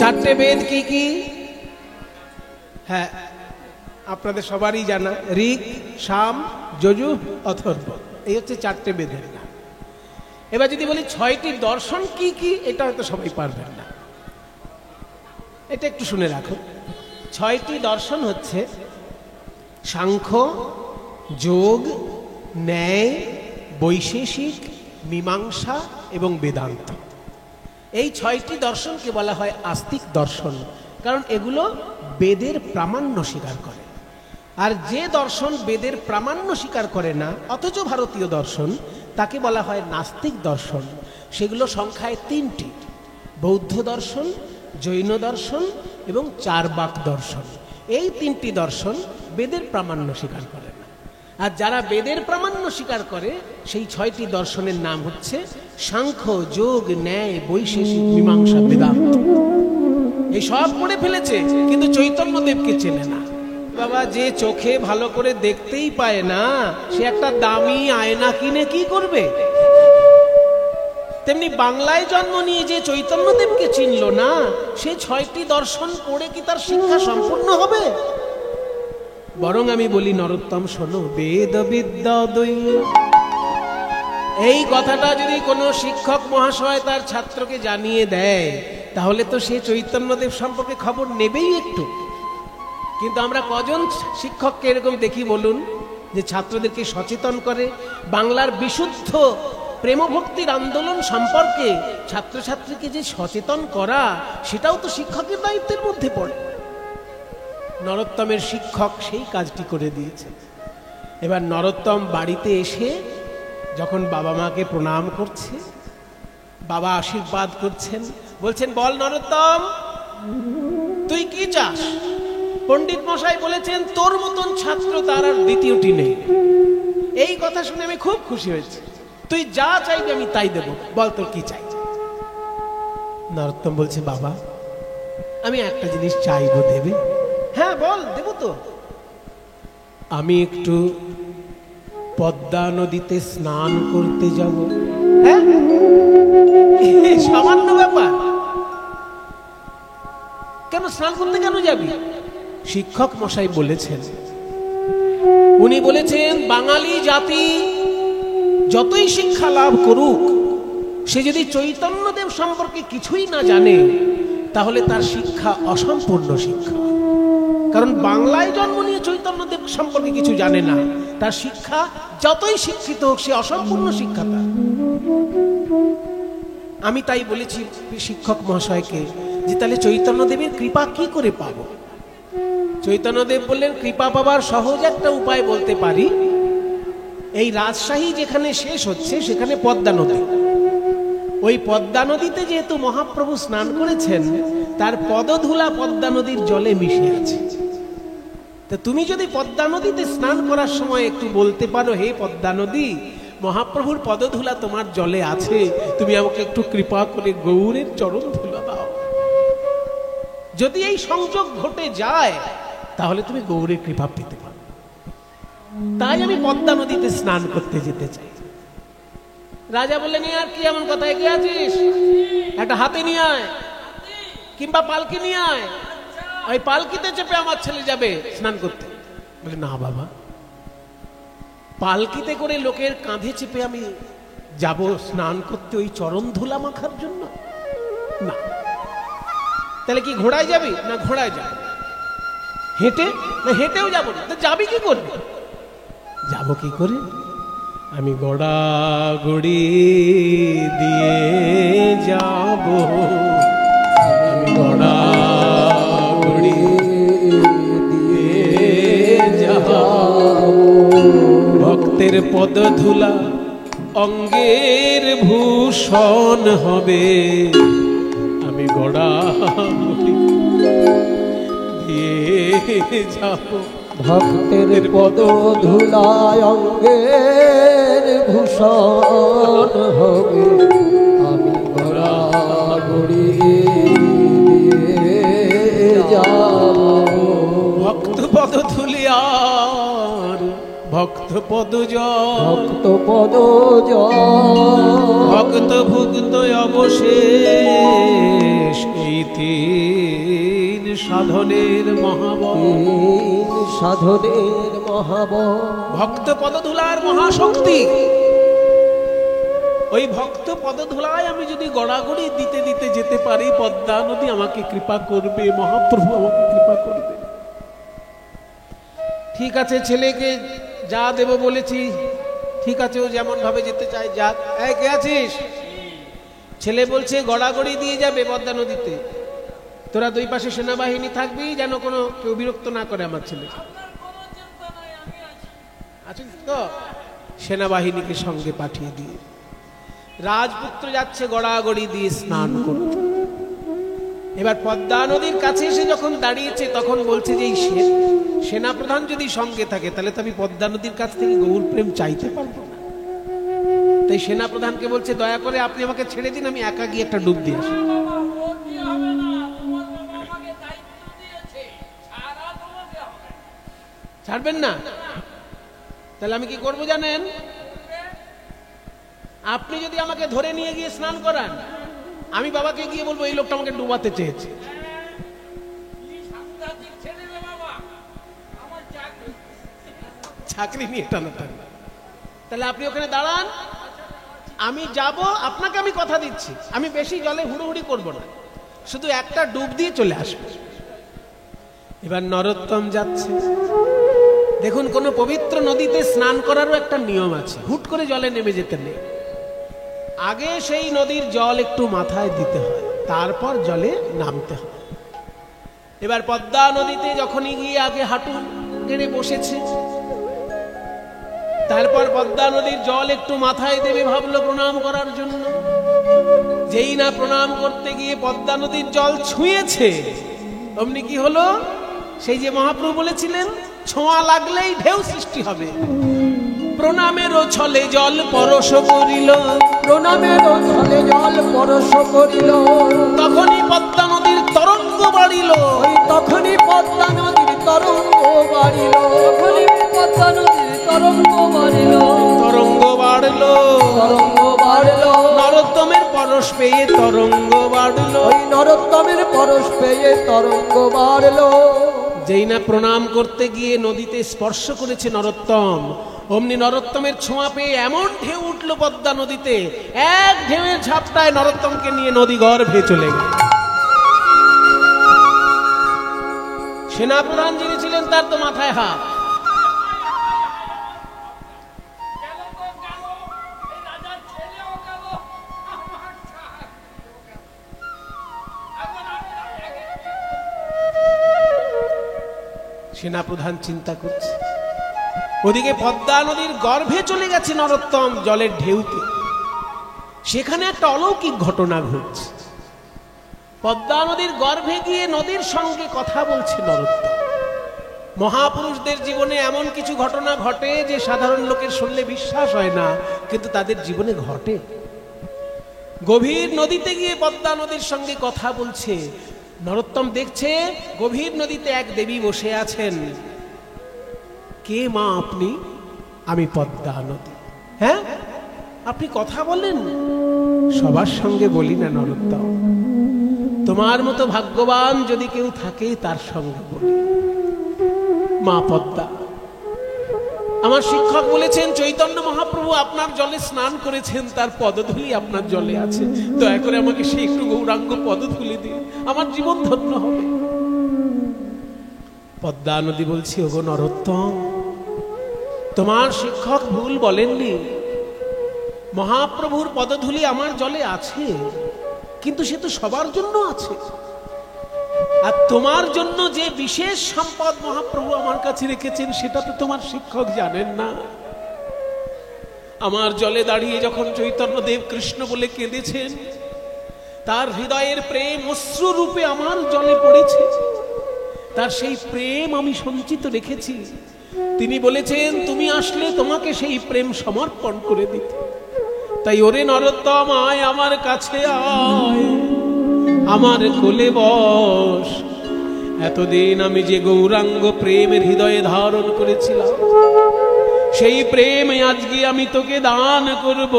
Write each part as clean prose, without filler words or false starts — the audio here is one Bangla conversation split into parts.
চারটে বেদ কি কি? হ্যাঁ, আপনাদের সবারই জানা, ঋক, সাম, যজুঃ, অথর্ব, এই হচ্ছে চারটে বেদের নাম। এবার যদি বলি 6টি দর্শন কি কি, এটা হয়তো সবাই পারবেন না, এটা একটু শুনে রাখো। 6টি দর্শন হচ্ছে সাংখ্য, যোগ, ন্যায়, বৈশেষিক, মীমাংসা এবং বেদান্ত। এই 6টি দর্শনকে বলা হয় আস্তিক দর্শন, কারণ এগুলো বেদের প্রামাণ্য স্বীকার করে। আর যে দর্শন বেদের প্রামাণ্য স্বীকার করে না অথচ ভারতীয় দর্শন, তাকে বলা হয় নাস্তিক দর্শন। সেগুলো সংখ্যায় 3টি: বৌদ্ধ দর্শন, জৈন দর্শন এবং চারবাক দর্শন। এই 3টি দর্শন বেদের প্রামাণ্য স্বীকার করে না। আর যারা বেদের প্রামাণ্য স্বীকার করে সেই 6টি দর্শনের নাম হচ্ছে সাংখ্য, যোগ, ন্যায়, বৈশেষিক, মীমাংসা, বেদান্ত। এই সব পড়ে ফেলেছে, কিন্তু চৈতন্যদেবকে চেনে না। বাবা, যে চোখে ভালো করে দেখতেই পায় না, সে একটা দামি আয়না কিনে কি করবে? তেমনি বাংলায় জন্ম নিয়ে যে চৈতন্যদেবকে চিনল না, সে 6টি দর্শন পড়ে কি তার শিক্ষা সম্পূর্ণ হবে? বরং আমি বলি, নরোত্তম শোনো, বেদ বিদ্যা দৈন্য। এই কথাটা যদি কোনো শিক্ষক মহাশয় তার ছাত্রকে জানিয়ে দেয়, তাহলে তো সে চৈতন্যদেব সম্পর্কে খবর নেবেই একটু। কিন্তু আমরা কজন শিক্ষককে এরকম দেখি বলুন, যে ছাত্রদেরকে সচেতন করে? বাংলার বিশুদ্ধ প্রেমভক্তির আন্দোলন সম্পর্কে ছাত্রছাত্রীকে যে সচেতন করা, সেটাও তো শিক্ষকের দায়িত্বের মধ্যে পড়ে। নরোত্তমের শিক্ষক সেই কাজটি করে দিয়েছে। এবার নরোত্তম বাড়িতে এসে যখন বাবা মাকে প্রণাম করছে, বাবা আশীর্বাদ করছেন, বলছেন, বল নরোত্তম, তুই কি চাস? পণ্ডিত মশাই বলেছেন তোর মতন ছাত্র তার আর দ্বিতীয়টি নেই। এই কথা শুনে আমি খুব খুশি হয়েছি। তুই যা চাইবি আমি তাই দেব, বল তোর কি চাই? নরোত্তম বলছে, বাবা আমি একটা জিনিস চাইবো, দেবে? হ্যাঁ বল, দেব তো। আমি একটু পদ্মা নদীতে স্নান করতে যাব। হ্যাঁ, সামান্য ব্যাপার, কেন স্নান করতে কেন যাবি? শিক্ষক মশাই বলেছেন, উনি বলেছেন বাঙালি জাতি যতই শিক্ষা লাভ করুক, সে যদি চৈতন্যদেব সম্পর্কে কিছুই না জানে, তাহলে তার শিক্ষা অসম্পূর্ণ শিক্ষা। কারণ বাংলায় জন্ম নিয়ে চৈতন্যদেব সম্পর্কে কিছু জানে না, তার শিক্ষা যতই শিক্ষিত হোক, সে অসম্পূর্ণ শিক্ষা তার। আমি তাই বলেছি শিক্ষক মহাশয়কে, যে তাহলে চৈতন্যদেবের কৃপা কি করে পাবো? চৈতন্যদেব বললেন, কৃপা পাবার সহজ একটা উপায় বলতে পারি। এই রাজশাহী যেখানে শেষ হচ্ছে সেখানে পদ্মা নদী। ওই পদ্মা নদীতে যেহেতু মহাপ্রভু স্নান করেছেন, তার পদধূলা পদ্মা নদীর জলে মিশে আছে। তো তুমি যদি পদ্মা নদীতে স্নান করার সময় একটু বলতে পারো, হে পদ্মা নদী, মহাপ্রভুর পদধূলা তোমার জলে আছে, তুমি আমাকে একটু কৃপা করে গৌরের চরণ ধুলা দাও। যদি এই সংযোগ ঘটে যায়, তাহলে তুমি গৌরের কৃপা পেতে পারো। তাই আমি পদ্মা নদীতে স্নান করতে যেতে চাই। রাজা বললেন, আর কি এমন কথা, এগিয়ে আছিস? একটা হাতে নিয়ে আয়, কিংবা পালকি নিয়ে আয়, ওই পালকিতে চেপে আমার ছেলে যাবে স্নান করতে। বলে, না বাবা, পালকিতে করে লোকের কাঁধে চেপে আমি যাব স্নান করতে ওই চরণ ধুলা মাখার জন্য? না। তাহলে কি ঘোড়ায় যাবি? না ঘোড়ায় যাবি। হেঁটে? না হেঁটেও যাবো না। তো যাবি কি করে? যাব কি করে? আমি গড়া গড়ি দিয়ে যাব, আমি গড়া গড়ি দিয়ে যাব, ভক্তের পদধূলা অঙ্গের ভূষণ হবে, আমি গড়া গড়ি দিয়ে যাব, ভক্তের পদধূলায় অঙ্গের ভূষণ হবে, আমি গড়াগড়ি দিয়ে যাব। ভক্ত পদধূলিয়ার ভক্ত পদজ, ভক্ত পদজ, ভক্ত ভুক্ত অবশেষ বেশ এই তিন সাধনের মহাবল, সাধনের মহাবল, ভক্ত পদধূলার মহাশক্তি। ওই ভক্ত পদধূলায় আমি যদি গড়াগড়ি দিতে দিতে যেতে পারি, পদ্মা নদী আমাকে কৃপা করবে, মহাপ্রভু আমাকে কৃপা করবে। ঠিক আছে, ছেলেকে যা দেব বলেছি, ঠিক আছে, ও যেমন ভাবে যেতে চায় যাক। এই কে আছিস? ছেলে বলছে গড়াগড়ি দিয়ে যাবে পদ্মা নদীতে, তোরা দুই পাশে সেনাবাহিনী থাকবি, যেন কোনো কেউ বিরক্ত না করে আমার ছেলেকে। আছিস তো? সেনাবাহিনীকে সঙ্গে পাঠিয়ে দিয়ে রাজপুত্র যাচ্ছে গড়াগড়ি দিয়ে স্নান করতে। এবার পদ্মা নদীর কাছে এসে যখন দাঁড়িয়েছে, তখন বলছে যে এই সেনাপ্রধান যদি সঙ্গে থাকে তাহলে তো আমি পদ্মা নদীর কাছ থেকে গৌর প্রেম চাইতে পারবো না। তাই সেনাপ্রধানকে বলছে, দয়া করে আপনি আমাকে ছেড়ে দিন, আমি একা গিয়ে একটা ডুব দিয়ে আসি। ছাড়বেন না? তাহলে আমি কি করব জানেন? আপনি যদি আমাকে ধরে নিয়ে গিয়ে স্নান করান, আমি বাবাকে গিয়ে বলবো এই লোকটা আমাকে ডুবাতে চেয়েছে। চাকরি নিয়ে টানাটানি। তাহলে আপনি ওখানে দাঁড়ান, আমি যাব, আপনাকে আমি কথা দিচ্ছি, আমি বেশি জলে হুড়োহুড়ি করব না, শুধু একটা ডুব দিয়ে চলে আসবো। এবার নরোত্তম যাচ্ছে। দেখুন, কোন পবিত্র নদীতে স্নান করারও একটা নিয়ম আছে, হুট করে জলে নেমে যেতে নেই। আগে সেই নদীর জল একটু মাথায় দিতে হয়, তারপর জলে নামতে হয়। এবার পদ্মা নদীতে যখনই গিয়ে আগে হাঁটু গেড়ে বসেছে, তারপর পদ্মা নদীর জল একটু মাথায় দেবে ভাবলো প্রণাম করার জন্য। যেই না প্রণাম করতে গিয়ে পদ্মা নদীর জল ছুঁয়েছে, অমনি কি হলো? সেই যে মহাপ্রভু বলেছিলেন, ছোঁয়া লাগলেই ঢেউ সৃষ্টি হবে। প্রণামেরও ছলে জল পরশ করিল, প্রণামেরও ছলে জল পরশ করিল। তখনই পদ্মা নদীর তরঙ্গ বাড়িল, ওই তখনই পদ্মা নদীর তরঙ্গ বাড়িল, তখনই পদ্মা নদীর তরঙ্গ বাড়িল, তরঙ্গ বাড়লো, তরঙ্গ বাড়লো। নরোত্তমের পরশ পেয়ে তরঙ্গ বাড়লো, ওই নরোত্তমের পরশ পেয়ে তরঙ্গ বাড়লো। যেই না প্রণাম করতে গিয়ে নদীতে স্পর্শ করেছে নরোত্তম, অমনি নরোত্তমের ছোঁয়া পেয়ে এমন ঢেউ উঠলো পদ্মা নদীতে, এক ঢেউয়ের ঝাপটায় নরোত্তমকে নিয়ে নদী গর্ভে চলে গেল। সেনাপ্রধান যিনি ছিলেন, তার তো মাথায় হাত। সেনাপ্রধান চিন্তা করছে, ওদিকে পদ্মা নদীর গর্ভে চলে গেছে নরোত্তম জলের ঢেউতে। সেখানে একটা অলৌকিক ঘটনা ঘটছে। পদ্মা নদীর গর্ভে গিয়ে নদীর সঙ্গে কথা বলছে নরোত্তম। মহাপুরুষদের জীবনে এমন কিছু ঘটনা ঘটে যে সাধারণ লোকের শুনলে বিশ্বাস হয় না, কিন্তু তাদের জীবনে ঘটে। গভীর নদীতে গিয়ে পদ্মা নদীর সঙ্গে কথা বলছে। নরোত্তম দেখছে গভীর নদীতে এক দেবী বসে আছেন। কে মা আপনি? আমি পদ্মা নদী। হ্যাঁ, আপনি কথা বলেন? সবার সঙ্গে বলি না নরোত্তম, তোমার মতো ভাগ্যবান যদি কেউ থাকে তার সঙ্গে বলি। মা পদ্মা, আমার শিক্ষক বলেছেন চৈতন্য মহাপ্রভু আপনার জলে স্নান করেছেন, তার পদধূলি আপনার জলে আছে, দয়া করে আমাকে সেই একটু গৌরাঙ্গ পদধূলি দিন, আমার জীবন ধন্য হবে। পদ্মা নদী বলছি, ওগো নরোত্তম, তোমার শিক্ষক ভুল বলেননি। মহাপ্রভুর পদধূলি আমার জলে আছে, কিন্তু সে তো সবার জন্য আছে। আর তোমার জন্য যে বিশেষ সম্পদ মহাপ্রভু আমার কাছে রেখেছেন, সেটা তো তোমার শিক্ষক জানেন না। আমার জলে দাঁড়িয়ে যখন চৈতন্যদেব কৃষ্ণ বলে কেঁদেছেন, তার হৃদয়ের প্রেম অশ্রু রূপে আমার জলে পড়েছে, তার সেই প্রেম আমি সঞ্চিত রেখেছি। তিনি বলেছেন তুমি আসলে তোমাকে সেই প্রেম সমর্পণ করে দিতে। তাই ওরে নরোত্তম, আয় আমার কাছে, আয় আমার কোলে বস। এতদিন আমি যে গৌরাঙ্গ প্রেমের হৃদয়ে ধারণ করেছিলাম, সেই প্রেম আজকে আমি তোকে দান করব।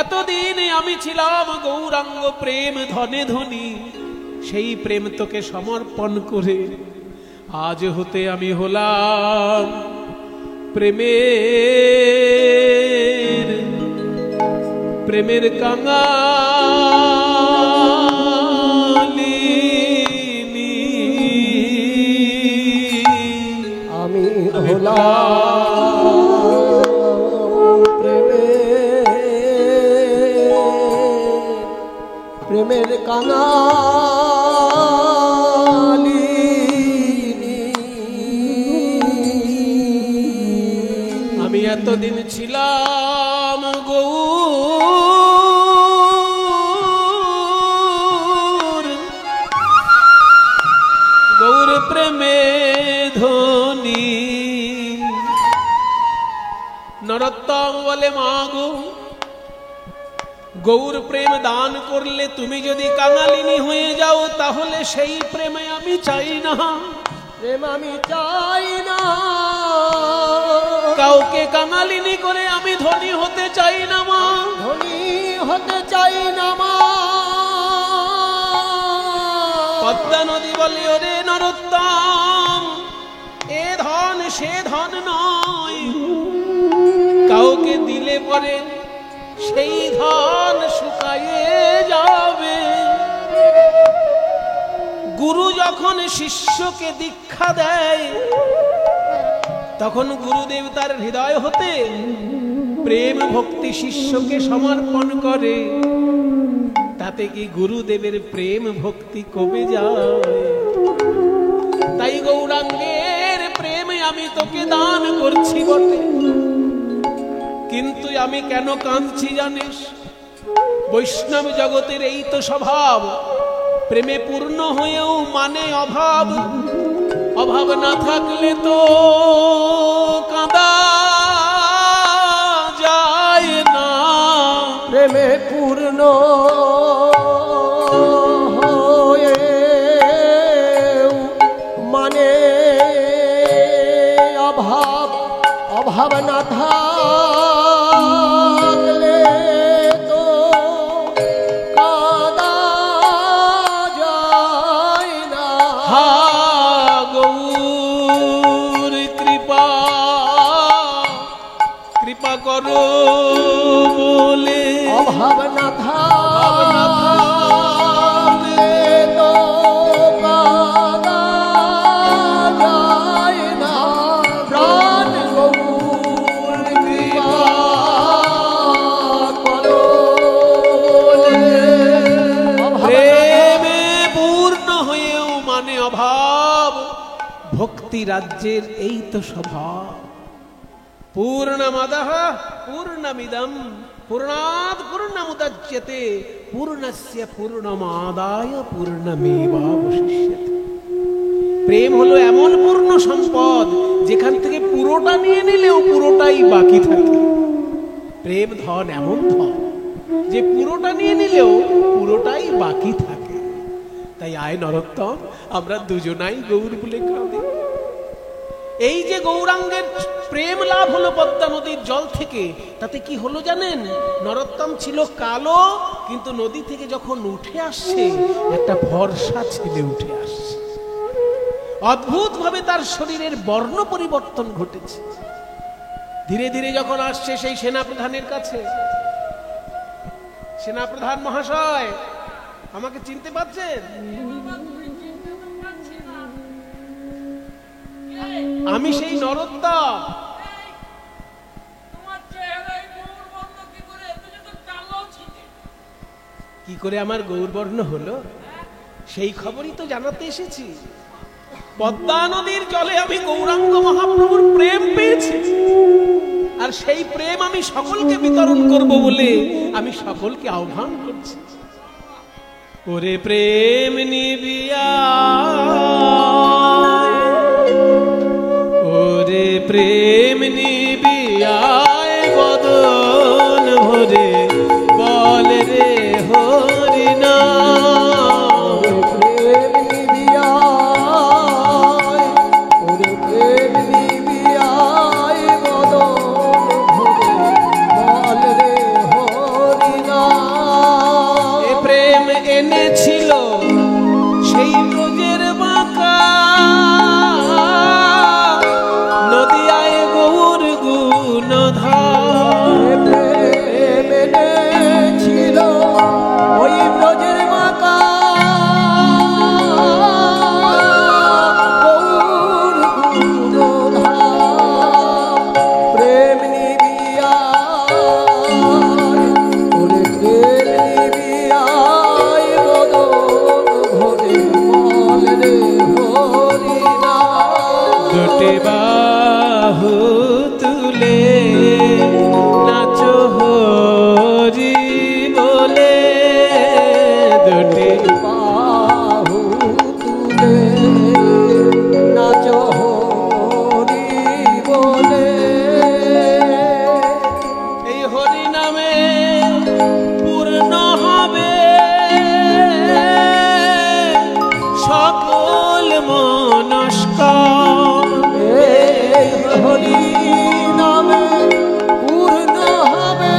এতদিন আমি ছিলাম গৌরাঙ্গ প্রেম ধনে ধনী, সেই প্রেম তোকে সমর্পণ করে আজ হতে আমি হলাম প্রেমের কাঙালিনী। আমি হলাম প্রেমের কাঙালিনী। আমি এতদিন ছিলাম গৌর প্রেমে ধনী। নরোত্তম বলে মাগো, গৌর প্রেম দান করলে তুমি যদি কাঙালিনী হয়ে যাও, তাহলে সেই প্রেমে আমি চাই না। প্রেম আমি চাই না, কাউকে কাঙালিনী করে আমি ধনী হতে চাই না মা, ধনী হতে চাই না মা। পদ্মা নদী বলে ওরে নরোত্তম, এ ধন সে ধন নয়, কাউকে দিলে পরে সেই ধন শুকায়ে যাবে। গুরু যখন শিষ্যকে দীক্ষা দেয়, তখন গুরুদেব তার হৃদয় হতে প্রেম ভক্তি শিষ্যকে সমর্পণ করে। তাতে কি গুরুদেবের প্রেম ভক্তি কমে যায়? তাই গৌরাঙ্গের প্রেমে আমি তোকে দান করছি বটে, কিন্তু আমি কেন কাঁদছি জানিস? বৈষ্ণব জগতের এই তো স্বভাব, প্রেমে পূর্ণ হয়েও মানে অভাব। অভাব না থাকলে তো কাঁদা যায় না। প্রেমে পূর্ণ হয়ে মানে অভাব, অভাব না থাকলে তো কাঁদা যায় না। হা গৌর কৃপা কৃপা করো বলে অভাব না থাকলে তো কাঁদা যায় না। প্রাণ গৌর কৃপা করো বলে। প্রেমে পূর্ণ হয়েও মানে অভাব, ভক্তি রাজ্যের এই তো স্বভাব। পূর্ণমাদাহ পূর্ণমিদম পূর্ণাৎ পূর্ণমুদচ্যতে পূর্ণস্য পূর্ণমাদায় পূর্ণমেবাবশিষ্যতে। প্রেম হলো এমন পূর্ণ সম্পদ, যেখান থেকে পুরোটা নিয়ে নিলেও পুরোটাই বাকি থাকে। প্রেম ধন এমন ধন যে পুরোটা নিয়ে নিলেও পুরোটাই বাকি থাকে। তাই আয় নরোত্তম, আমরা দুজনাই গৌর বলে কাঁদি। এই যে গৌরাঙ্গের প্রেম লাভ হলো পদ্মা নদীর জল থেকে, তাতে কি হলো জানেন? নরোত্তম ছিল কালো, কিন্তু নদী থেকে যখন উঠে আসছে একটা ফর্সা ছেলে উঠে আসছে। অদ্ভুত ভাবে তার শরীরের বর্ণ পরিবর্তন ঘটেছে। ধীরে ধীরে যখন আসছে সেই সেনাপ্রধানের কাছে, সেনাপ্রধান মহাশয় আমাকে চিনতে পারছেন? আমি সেই নরোত্তম। কি করে আমার গৌরবর্ণ হলো সেই খবরই তো জানাতে এসেছি। পদ্মা নদীর জলে আমি গৌরাঙ্গ মহাপ্রভুর প্রেম পেয়েছি, আর সেই প্রেম আমি সকলকে বিতরণ করব বলে আমি সকলকে আহ্বান করছি। ওরে প্রেম নিবিয়া, ওরে প্রেম নিবিয়ায় বদন ভরে বল রে হরি নাম। প্রেম নিবিয়ায়, ওরে প্রেম নিবিয়ায় বদন ভরে বল রে হরি হরি নামে পূর্ণ হবে সকল মনস্কার। হরি নামে পূর্ণ হবে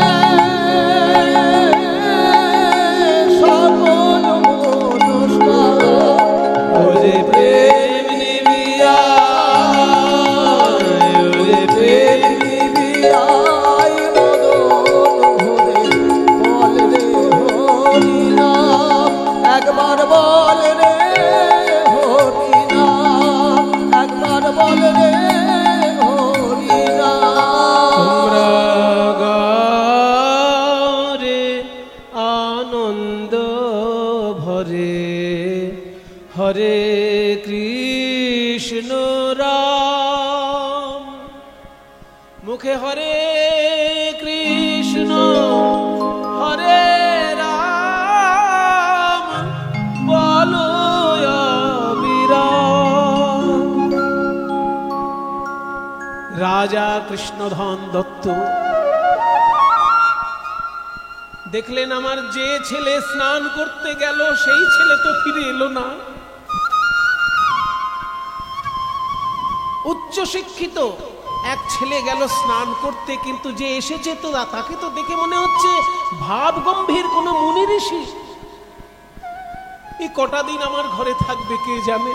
সকল মনস্কার। ওরে প্রেম নিবিয়া, ওরে প্রেম নিবিয়ায় মদন ভরে বল রে হরি নাম, একবার বল রে হরি নাম, একবার বল রে হরি নাম। তোমরা গাও রে আনন্দ ভরে, হরে কৃষ্ণ রাম, মুখে হরে কৃষ্ণ হরে রাম বলো অবিরাম। রাজা কৃষ্ণধন দত্ত দেখলেন আমার যে ছেলে স্নান করতে গেল সেই ছেলে তো ফিরে এলো না। উচ্চ শিক্ষিত এক ছেলে গেল স্নান করতে, কিন্তু যে এসেছে তো তাকে তো দেখে মনে হচ্ছে ভাব গম্ভীর কোনো মুনি ঋষি। এই কটা দিন আমার ঘরে থাকবে কে জানে,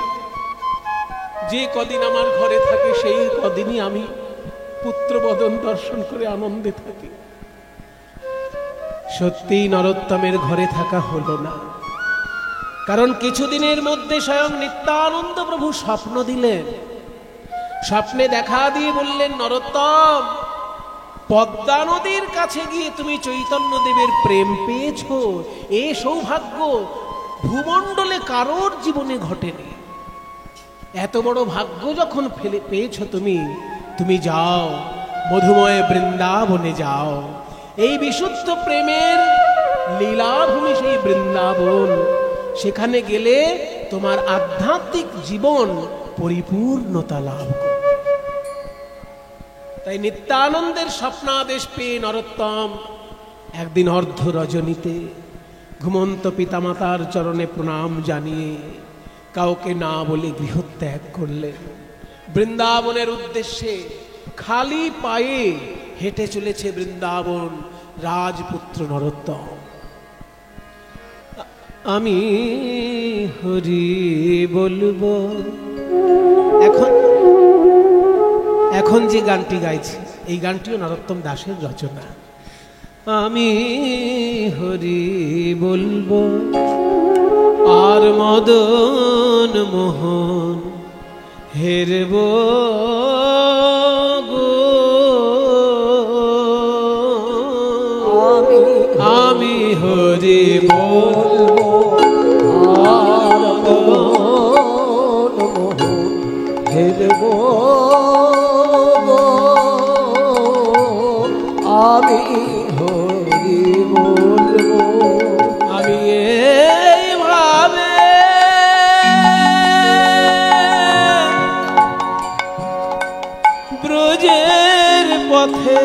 যে কদিন আমার ঘরে থাকে সেই কদিনই আমি পুত্রবদন দর্শন করে আনন্দে থাকি। সত্যি নরোত্তমের ঘরে থাকা হলো না, কারণ কিছুদিনের মধ্যে স্বয়ং নিত্যানন্দ প্রভু স্বপ্ন দিলেন। স্বপ্নে দেখা দিয়ে বললেন, নরোত্তম, পদ্মা নদীর কাছে গিয়ে তুমি চৈতন্য দেবের প্রেম পেয়েছো, এ সৌভাগ্য ভূমণ্ডলে কারোর জীবনে ঘটেনি। এত বড় ভাগ্য যখন পেয়েছো তুমি যাও মধুময় বৃন্দাবনে যাও। এই বিশুদ্ধ প্রেমের লীলাভূমি সেই বৃন্দাবন, সেখানে গেলে তোমার আধ্যাত্মিক জীবন পরিপূর্ণতা লাভ করবে। তাই নিত্যানন্দের স্বপ্নাদেশ পেয়ে নরোত্তম একদিন অর্ধ রজনীতে ঘুমন্ত পিতামাতার চরণে প্রণাম জানিয়ে কাউকে না বলে গৃহত্যাগ করলেন। বৃন্দাবনের উদ্দেশ্যে খালি পায়ে হেঁটে চলেছে বৃন্দাবন রাজপুত্র নরোত্তম। আমি হরি বলবো। এখন যে গানটি গাইছি এই গানটিও নরোত্তম দাসের রচনা। আমি হরি বলবো আর মদন মোহন হেরব গো, আমি হরি বলবো আর মদন মোহন হেরব গো, আমি হরি বলবো। আমি এইভাবে ব্রজের পথে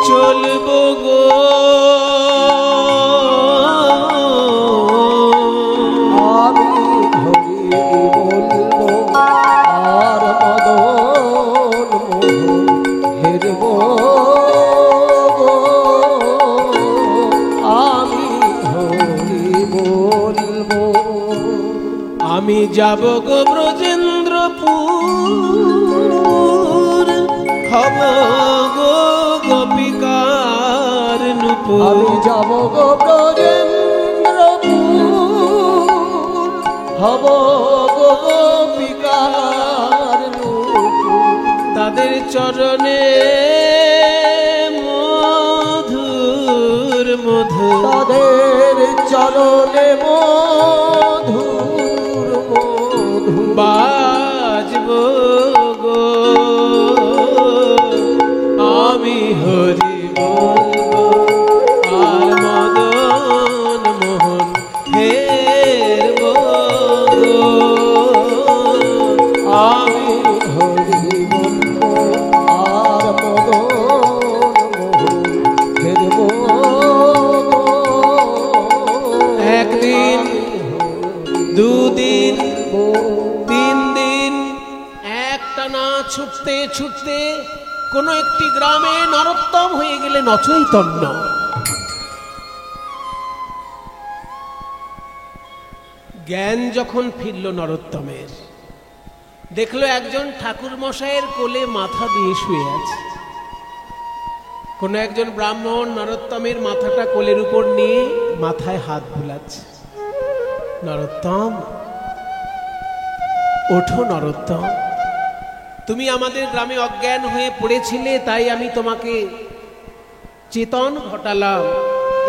চলবো গো, আমি হরি বলবো আর মদন মোহন হেরব গো, আমি হরি বলবো। আমি যাব গো ব্রজেন্দ্রপুর, হব গো গোপিকার নূপুর। আমি যাব গো ব্রজেন্দ্রপুর, হব গো গোপিকার নূপুর। তাদের চরণে মধুর মধুর, তাদের চরণে মধুর মধুর বাজব গো, আমি হরি বলবো আর মদন মোহন হেরব গো, আমি হরি বলবো আর মদন কোন একটি গ্রামে নরোত্তম হয়ে গেলেন অচৈতন্য। জ্ঞান যখন ফিরল নরোত্তমের, দেখলো একজন ঠাকুর মশাইয়ের কোলে মাথা দিয়ে শুয়ে আছে। কোন একজন ব্রাহ্মণ নরোত্তমের মাথাটা কোলের উপর নিয়ে মাথায় হাত বুলাচ্ছে। নরোত্তম, ওঠো নরোত্তম, তুমি আমাদের গ্রামে অজ্ঞান হয়ে পড়েছিলে, তাই আমি তোমাকে চেতন ঘটালাম।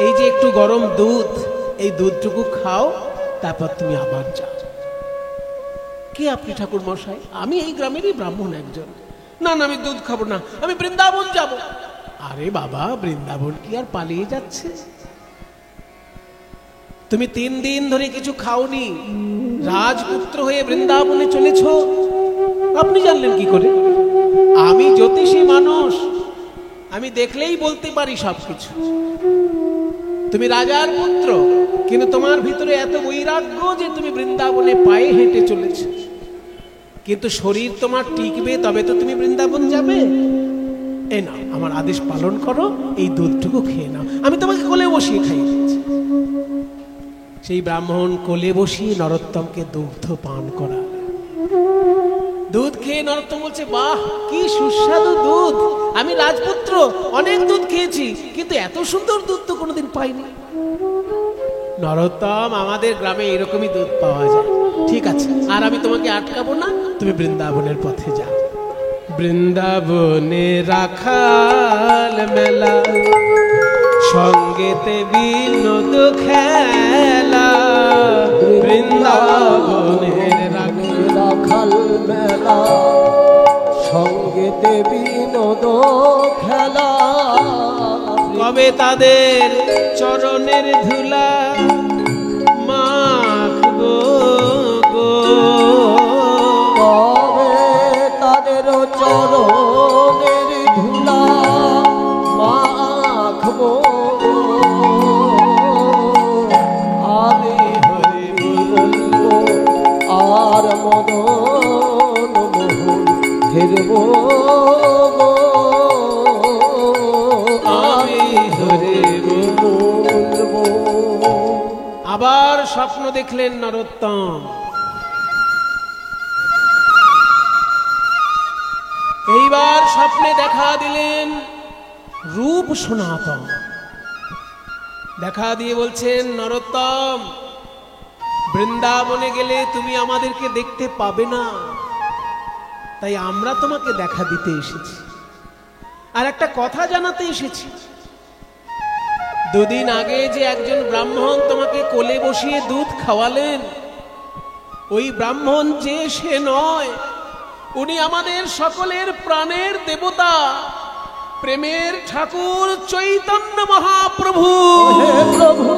এই যে একটু গরম দুধ, এই দুধটুকু খাও, তারপর তুমি আবার যাও। কে আপনি ঠাকুর মশাই? আমি এই গ্রামেরই ব্রাহ্মণ একজন। না না, আমি দুধ খাবো না, আমি বৃন্দাবন যাব। আরে বাবা, বৃন্দাবন কি আর পালিয়ে যাচ্ছে? তুমি 3 দিন ধরে কিছু খাওনি, রাজপুত্র হয়ে বৃন্দাবনে চলেছ। আপনি জানলেন কি করে? আমি জ্যোতিষী মানুষ, আমি দেখলেই বলতে পারি সবকিছু। তুমি রাজার পুত্র, কিন্তু তোমার ভিতরে এত বৈরাগ্য যে তুমি বৃন্দাবনে পায়ে হেঁটে চলেছ। কিন্তু শরীর তোমার টিকবে, তবে তো তুমি বৃন্দাবন যাবে। এই নাও, আমার আদেশ পালন করো, এই দুধটুকু খেয়ে নাও, আমি তোমাকে কোলে বসিয়ে খাইয়ে দিচ্ছি। সেই ব্রাহ্মণ কোলে বসিয়ে নরোত্তমকে দুগ্ধ পান করা। দুধ খেয়ে নরোত্তম বলছে, বাহ, কি সুস্বাদু দুধ! আমি রাজপুত্র, অনেক দুধ খেয়েছি, কিন্তু এত সুন্দর দুধ তো কোনোদিন পাইনি। নরোত্তম, আমাদের গ্রামে এরকমই দুধ পাওয়া যায়। ঠিক আছে, আর আমি তোমাকে আটকাবো না, তুমি বৃন্দাবনের পথে যাও। বৃন্দাবনে রাখাল মেলা, সঙ্গেতে বিনোদ খেলা। বৃন্দাবনের রাখাল মেলা, সঙ্গেতে বিনোদ খেলা। কবে তাদের চরণের ধুলা মাখবো গো, কবে তাদের চরণের ধুলা মাখবো। আমি হরি বলবো আর মদন মোহন ফেরবো। আমি হরি বলবো। আবার স্বপ্ন দেখলেন নরোত্তম। এইবার স্বপ্নে দেখা দিলেন রূপ সনাতন। দেখা দিয়ে বলছেন, নরোত্তম, বৃন্দাবনে গেলে তুমি আমাদেরকে দেখতে পাবে না, তাই আমরা তোমাকে দেখা দিতে এসেছি, আর একটা কথা জানাতে এসেছি। 2 দিন আগে যে একজন ব্রাহ্মণ তোমাকে কোলে বসিয়ে দুধ খাওয়ালেন, ওই ব্রাহ্মণ যে সে নয়, উনি আমাদের সকলের প্রাণের দেবতা, প্রেমের ঠাকুর চৈতন্য মহাপ্রভু। হে প্রভু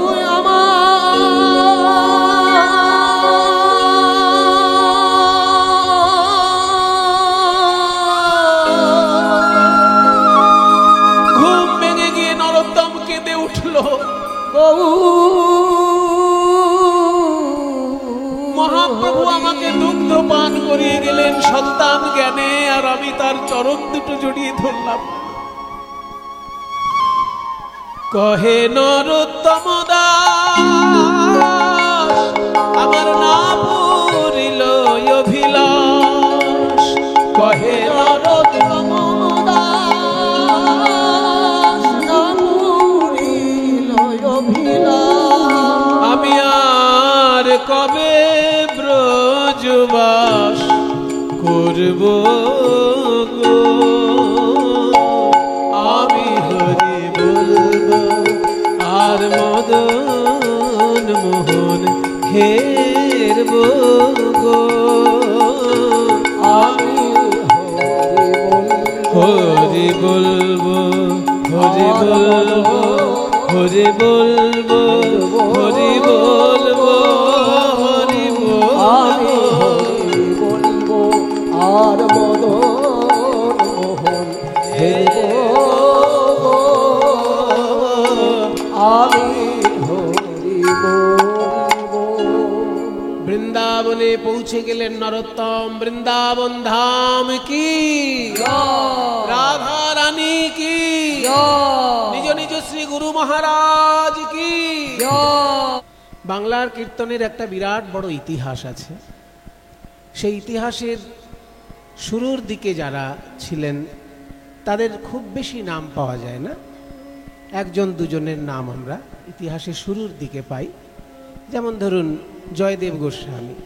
ঘুম ভেঙে গিয়ে নরোত্তম কেঁদে উঠল। মহাপ্রভু আমাকে দুগ্ধ পান করিয়ে গেলেন সন্তান জ্ঞানে, আর আমি তার চরণ দুটো জড়িয়ে ধরলাম। কহে নরোত্তম দাস, আমার না পুরিল অভিলাষ। কহে নরোত্তম দাস, না পুরিল অভিলাষ। আমি আর কবে ব্রজবাস করব গো, আমি হরি বলবো আর মদন মোহন হেরব গো। আমি হরি বলবো, হরি বলবো, হরি বলবো, হরি বলবো, হরি আমি বলবো। বলবো আর মদন মোহন হেরবো। আমি হরি বলবো। বৃন্দাবনে পৌঁছে গেলেন নরোত্তম। বৃন্দাবন ধাম কি, রাধা নিজ নিজ শ্রী গুরু মহারাজ কি। বাংলার কীর্তনের একটা বিরাট বড় ইতিহাস আছে। সেই ইতিহাসের শুরুর দিকে যারা ছিলেন তাদের খুব বেশি নাম পাওয়া যায় না, একজন দুজনের নাম আমরা ইতিহাসের শুরুর দিকে পাই। যেমন ধরুন জয়দেব গোস্বামী,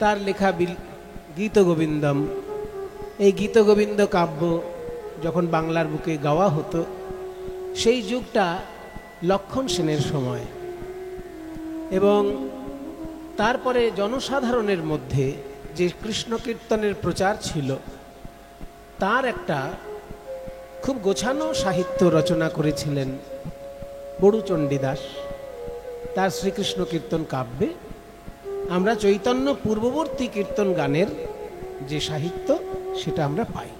তার লেখা গীতগোবিন্দম, এই গীতগোবিন্দ কাব্য যখন বাংলার বুকে গাওয়া হতো সেই যুগটা লক্ষণ সেনের সময়, এবং তারপরে জনসাধারণের মধ্যে যে কৃষ্ণ কীর্তনের প্রচার ছিল তার একটা খুব গোছানো সাহিত্য রচনা করেছিলেন বড়ুচণ্ডী দাস। তার শ্রীকৃষ্ণ কীর্তন কাব্যে আমরা চৈতন্য পূর্ববর্তী কীর্তন গানের যে সাহিত্য সেটা আমরা পাই।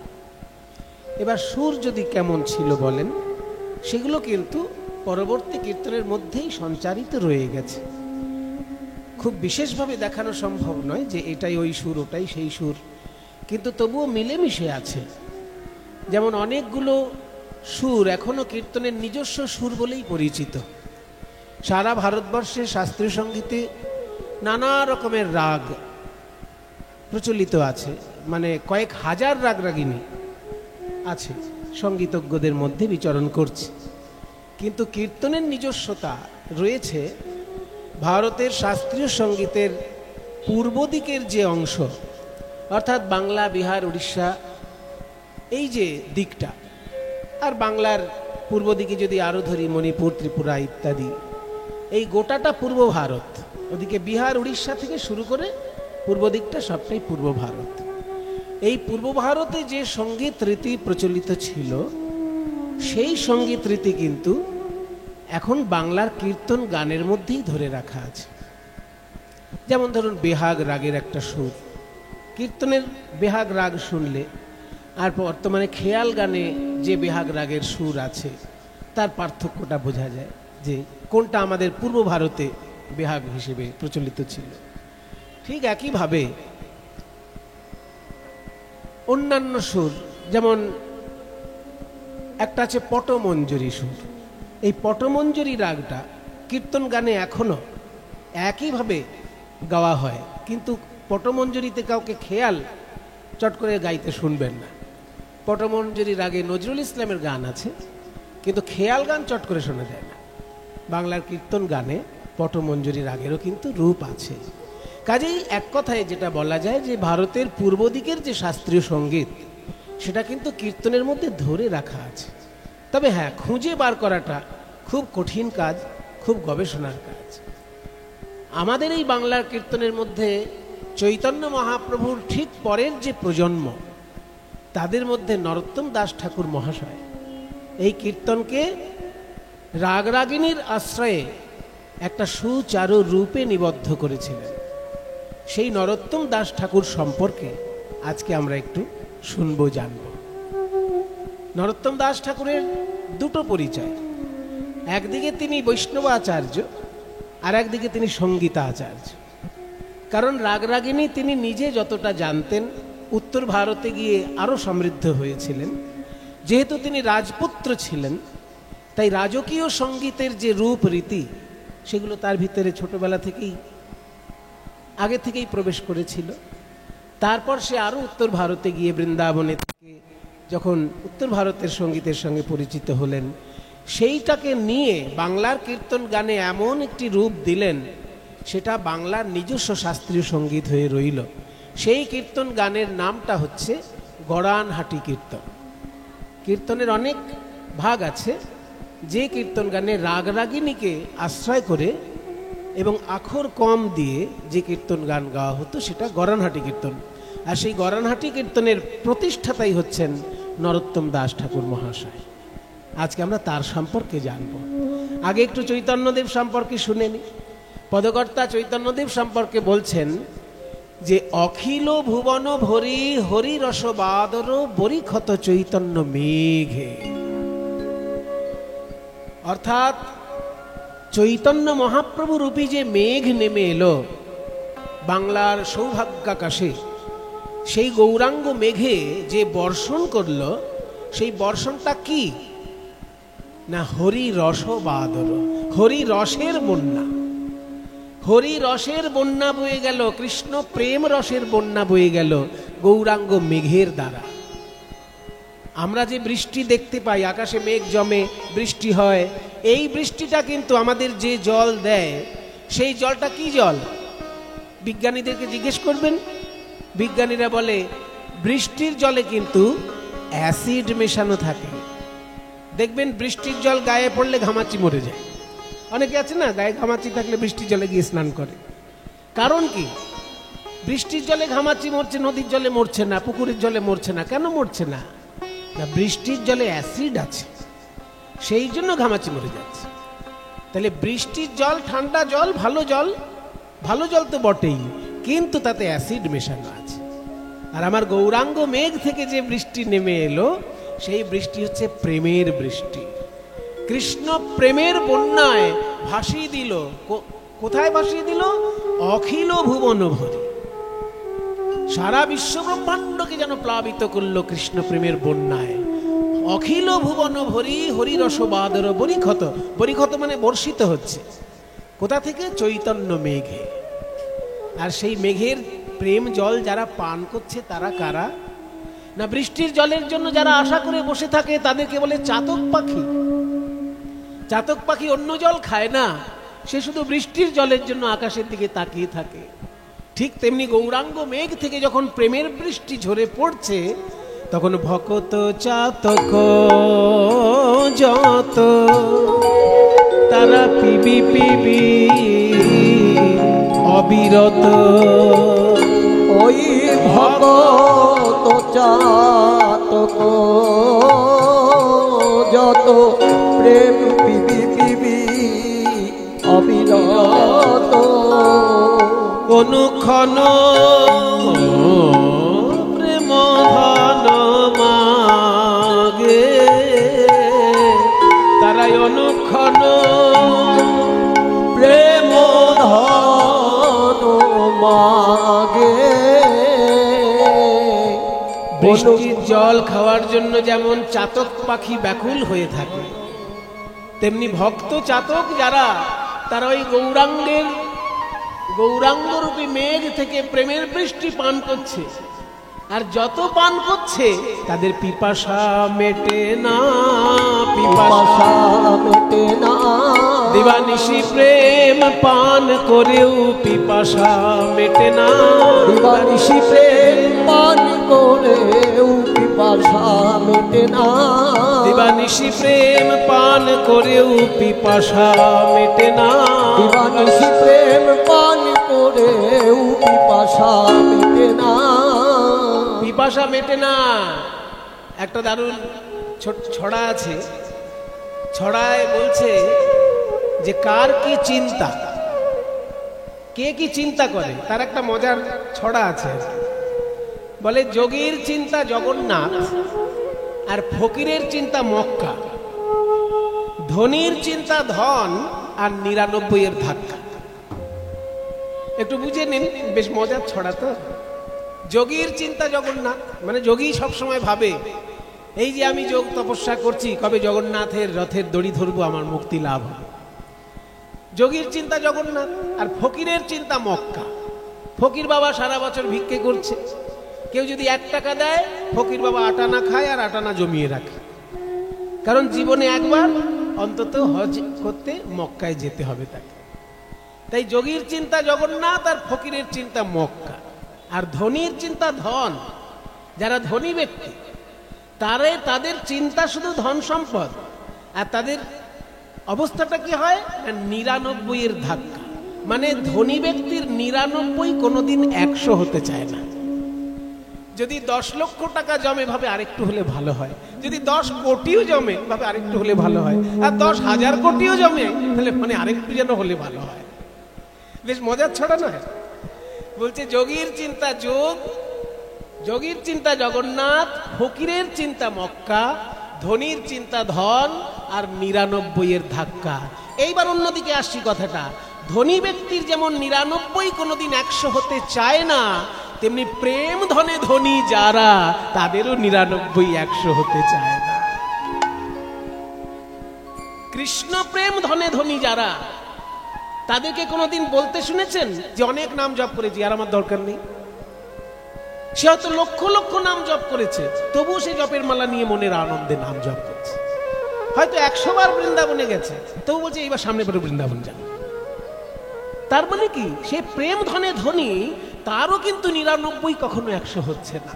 এবার সুর যদি কেমন ছিল বলেন, সেগুলো কিন্তু পরবর্তী কীর্তনের মধ্যেই সঞ্চারিত রয়ে গেছে। খুব বিশেষভাবে দেখানো সম্ভব নয় যে এটাই ওই সুর ওটাই সেই সুর, কিন্তু তবুও মিলেমিশে আছে। যেমন অনেকগুলো সুর এখনো কীর্তনের নিজস্ব সুর বলেই পরিচিত। সারা ভারতবর্ষে শাস্ত্রীয় সঙ্গীতে নানা রকমের রাগ প্রচলিত আছে, মানে কয়েক হাজার রাগ রাগিনী আছে, সঙ্গীতজ্ঞদের মধ্যে বিচরণ করছে। কিন্তু কীর্তনের নিজস্বতা রয়েছে ভারতের শাস্ত্রীয় সঙ্গীতের পূর্ব দিকের যে অংশ, অর্থাৎ বাংলা, বিহার, উড়িষ্যা, এই যে দিকটা, আর বাংলার পূর্ব দিকে যদি আরও ধরি মণিপুর, ত্রিপুরা ইত্যাদি, এই গোটাটা পূর্ব ভারত। ওদিকে বিহার, উড়িষ্যা থেকে শুরু করে পূর্ব দিকটা সবটাই পূর্ব ভারত। এই পূর্ব ভারতে যে সঙ্গীত রীতি প্রচলিত ছিল সেই সঙ্গীত রীতি কিন্তু এখন বাংলার কীর্তন গানের মধ্যেই ধরে রাখা আছে। যেমন ধরুন বেহাগ রাগের একটা সুর, কীর্তনের বেহাগ রাগ শুনলে আর বর্তমানে খেয়াল গানে যে বেহাগ রাগের সুর আছে তার পার্থক্যটা বোঝা যায় যে কোনটা আমাদের পূর্ব ভারতে বেহাগ হিসেবে প্রচলিত ছিল। ঠিক একইভাবে অন্যান্য সুর, যেমন একটা আছে পটমঞ্জরি সুর। এই পটমঞ্জরি রাগটা কীর্তন গানে এখনো একইভাবে গাওয়া হয়, কিন্তু পটমঞ্জরিতে কাউকে খেয়াল চট করে গাইতে শুনবেন না। পটমঞ্জরি রাগে নজরুল ইসলামের গান আছে, কিন্তু খেয়াল গান চট করে শোনা যায় না। বাংলার কীর্তন গানে পটমঞ্জরি রাগেরও কিন্তু রূপ আছে। কাজেই এক কথায় যেটা বলা যায় যে ভারতের পূর্ব দিকের যে শাস্ত্রীয় সঙ্গীত সেটা কিন্তু কীর্তনের মধ্যে ধরে রাখা আছে। তবে হ্যাঁ, খুঁজে বার করাটা খুব কঠিন কাজ, খুব গবেষণার কাজ। আমাদের এই বাংলার কীর্তনের মধ্যে চৈতন্য মহাপ্রভুর ঠিক পরের যে প্রজন্ম, তাদের মধ্যে নরোত্তম দাস ঠাকুর মহাশয় এই কীর্তনকে রাগরাগিনীর আশ্রয়ে একটা সুচারু রূপে নিবদ্ধ করেছিলেন। সেই নরোত্তম দাস ঠাকুর সম্পর্কে আজকে আমরা একটু শুনবো, জানব। নরোত্তম দাস ঠাকুরের দুটো পরিচয়, একদিকে তিনি বৈষ্ণব আচার্য আর একদিকে তিনি সঙ্গীতাচার্য। কারণ রাগরাগিনী তিনি নিজে যতটা জানতেন, উত্তর ভারতে গিয়ে আরও সমৃদ্ধ হয়েছিলেন। যেহেতু তিনি রাজপুত্র ছিলেন, তাই রাজকীয় সঙ্গীতের যে রূপ রীতি সেগুলো তার ভিতরে ছোটবেলা থেকেই আগে থেকেই প্রবেশ করেছিল। তারপর সে আরও উত্তর ভারতে গিয়ে বৃন্দাবনে থেকে যখন উত্তর ভারতের সঙ্গীতের সঙ্গে পরিচিত হলেন, সেইটাকে নিয়ে বাংলার কীর্তন গানে এমন একটি রূপ দিলেন, সেটা বাংলার নিজস্ব শাস্ত্রীয় সঙ্গীত হয়ে রইল। সেই কীর্তন গানের নামটা হচ্ছে গড়ানহাটি কীর্তন। কীর্তনের অনেক ভাগ আছে, যে কীর্তন গানে রাগরাগিনীকে আশ্রয় করে এবং আখর কম দিয়ে যে কীর্তন গান গাওয়া হতো সেটা গড়ানহাটি কীর্তন। আর সেই গড়ানহাটি কীর্তনের প্রতিষ্ঠাতাই হচ্ছেন নরোত্তম দাস ঠাকুর মহাশয়। আজকে আমরা তার সম্পর্কে জানব। আগে একটু চৈতন্যদেব সম্পর্কে শুনে নি। পদকর্তা চৈতন্যদেব সম্পর্কে বলছেন যে অখিল ভুবন ভরি হরি রসবাদর বরিক্ষত চৈতন্য মেঘে। অর্থাৎ চৈতন্য মহাপ্রভু রূপী যে মেঘ নেমে এলো বাংলার সৌভাগ্যাকাশে, সেই গৌরাঙ্গ মেঘে যে বর্ষণ করল, সেই বর্ষণটা কি? না হরি রস বাদর, হরি রসের বন্যা, হরি রসের বন্যা বয়ে গেল, কৃষ্ণ প্রেম রসের বন্যা বয়ে গেল গৌরাঙ্গ মেঘের দ্বারা। আমরা যে বৃষ্টি দেখতে পাই, আকাশে মেঘ জমে বৃষ্টি হয়, এই বৃষ্টিটা কিন্তু আমাদের যে জল দেয়, সেই জলটা কি জল? বিজ্ঞানীদেরকে জিজ্ঞেস করবেন, বিজ্ঞানীরা বলে বৃষ্টির জলে কিন্তু অ্যাসিড মেশানো থাকে। দেখবেন বৃষ্টির জল গায়ে পড়লে ঘামাচি মরে যায়। অনেকে আছে না, গায়ে ঘামাচি থাকলে বৃষ্টির জলে গিয়ে স্নান করে। কারণ কি? বৃষ্টির জলে ঘামাচি মরছে, নদীর জলে মরছে না, পুকুরের জলে মরছে না। কেন মরছে না? না, বৃষ্টির জলে অ্যাসিড আছে, সেই জন্য ঘামাচি মরে যাচ্ছে। তাহলে বৃষ্টির জল ঠান্ডা জল, ভালো জল, ভালো জল তো বটেই, কিন্তু তাতে অ্যাসিড মেশানো আছে। আর আমার গৌরাঙ্গ মেঘ থেকে যে বৃষ্টি নেমে এলো, সেই বৃষ্টি হচ্ছে প্রেমের বৃষ্টি। কৃষ্ণ প্রেমের বন্যায় ভাসিয়ে দিল। কোথায় ভাসিয়ে দিল? অখিল ভুবন ভরি, সারা বিশ্ব ব্রহ্মাণ্ডকে যেন প্লাবিত করলো কৃষ্ণ প্রেমের বন্যায়। অখিল ভুবন ভরি হরি রস বাদর বরিক্ষত, বরিক্ষত মানে বর্ষিত হচ্ছে। কোথা থেকে? চৈতন্য মেঘে। আর সেই মেঘের প্রেম জল যারা পান করছে তারা কারা? না, বৃষ্টির জলের জন্য যারা আশা করে বসে থাকে তাদেরকে বলে চাতক পাখি। চাতক পাখি অন্য জল খায় না, সে শুধু বৃষ্টির জলের জন্য আকাশের দিকে তাকিয়ে থাকে। ঠিক তেমনি গৌরাঙ্গ মেঘ থেকে যখন প্রেমের বৃষ্টি ঝরে পড়ছে, তখন ভকত চাতক যত তারা পিবি পিবি অবিরত। ওই ভকত চাতক যত প্রেম পিবি পিবি অবিরত। অনুক্ষণ প্রেম ধন মাগে, তারাই অনুক্ষণ প্রেম ধন মাগে। বৃষ্টির জল খাওয়ার জন্য যেমন চাতক পাখি ব্যাকুল হয়ে থাকে, তেমনি ভক্ত চাতক যারা, তারা ওই গৌরাঙ্গরূপী মেঘ থেকে প্রেমের বৃষ্টি পান করছে। আর যত পান করছে তাদের পিপাসা মেটে না, পিপাসা মেটে না। দিবানিশি প্রেম পান করেও পিপাসা মেটে না, দিবানিশি প্রেম পান করেও পিপাসা মেটে না। দিবানিশি প্রেম পান করেও পিপাসা মেটে না। দিবানিশি প্রেম পান করেও পিপাসা মেটে না, পিপাসা মেটে না। একটা দারুণ ছড়া আছে, ছড়ায় বলছে যে কার কি চিন্তা, কে কি চিন্তা করে, তার একটা মজার ছড়া আছে। বলে যোগীর চিন্তা জগন্নাথ, আর ফকিরের চিন্তা মক্কা, ধনীর চিন্তা ধন, আর ৯৯ ধাক্কা। একটু বুঝে নিন, বেশ মজার ছড়া তো। যোগীর চিন্তা জগন্নাথ, মানে যোগী সবসময় ভাবে এই যে আমি যোগ তপস্যা করছি, কবে জগন্নাথের রথের দড়ি ধরবো, আমার মুক্তি লাভ হবে। যোগীর চিন্তা জগন্নাথ। আর ফকিরের চিন্তা মক্কা। ফকির বাবা সারা বছর ভিক্ষে করছে, কেউ যদি ১ টাকা দেয়, ফকির বাবা ৮ আনা খায় আর ৮ আনা জমিয়ে রাখে, কারণ জীবনে একবার অন্তত হজ করতে মক্কায় যেতে হবে তাকে। তাই যোগীর চিন্তা জগন্নাথ, আর ফকিরের চিন্তা মক্কা। আর ধনীর চিন্তা ধন। যারা ধনী ব্যক্তি, তাদের চিন্তা শুধু ধন সম্পদ, আর তাদের অবস্থাটা কি হয়? ৯৯ ধাক্কা। মানে ধনী ব্যক্তির ৯৯ কোনোদিন ১০০ হতে চায় না। যদি ১০ লক্ষ টাকা জমে, ভাবে আরেকটু হলে ভালো হয়। যদি ১০ কোটিও জমে, ভাবে আরেকটু হলে ভালো হয়। আর ১০,০০০ কোটিও জমে, তাহলে মানে আরেকটু যেন হলে ভালো হয়। বেশ মজার ছড়া নয়? বলছে যোগীর চিন্তা যোগ, যোগীর চিন্তা জগন্নাথ, ফকিরের চিন্তা মক্কা, ধনীর চিন্তা ধন, আর ৯৯ ধাক্কা। এইবার অন্যদিকে আসছি কথাটা। ধনী ব্যক্তির যেমন ৯৯ কোনোদিন ১০০ হতে চায় না, তেমনি প্রেম ধনে ধনী যারা, তাদেরও ৯৯ ১০০ হতে চায় না। কৃষ্ণ প্রেম ধনে ধনী যারা, তাদেরকে কোনোদিন বলতে শুনেছেন যে অনেক নাম জপ করেছি আর আমার দরকার নেই? সে হয়তো লক্ষ লক্ষ নাম জপ করেছে, তবুও সে জপের মালা নিয়ে মনের আনন্দে নাম জপ করছে। হয়তো 100 বার বৃন্দাবনে গেছে, তবু বলছে এইবার সামনে পরে বৃন্দাবন যাবে। তার মানে কি, সে প্রেম ধনে ধনী, তারও কিন্তু 99 কখনো 100 হচ্ছে না।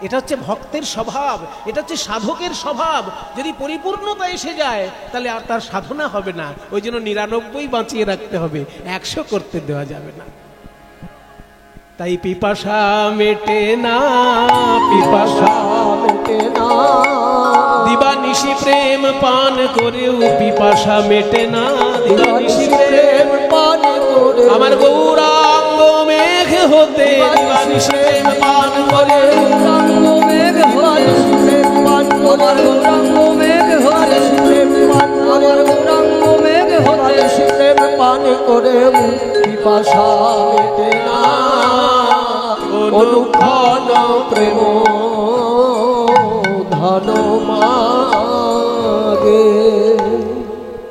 এটা হচ্ছে ভক্তের স্বভাব, এটা হচ্ছে সাধকের স্বভাব। যদি পরিপূর্ণতা এসে যায় তাহলে আর তার সাধনা হবে না। ওই জন্য 99 বাঁচিয়ে রাখতে হবে, 100 করতে দেওয়া যাবে না। তাই পিপাসা মেটে না, পিপাসা মেটে না, দিবানিশি প্রেম পান করেও পিপাসা মেটে না, দিবানিশি প্রেম পান করে আমার গৌরাঙ্গ মেঘ হতে দিবানিশি প্রেম পান করে, গৌরাঙ্গ মেঘ হতে প্রেম পান করে, গৌরাঙ্গ মেঘ হতে প্রেম পান করে, গৌরাঙ্গ মেঘ হতে প্রেম পান করে পিপাসা মেটে না, অনুক্ষণ প্রেম ধন মাগে।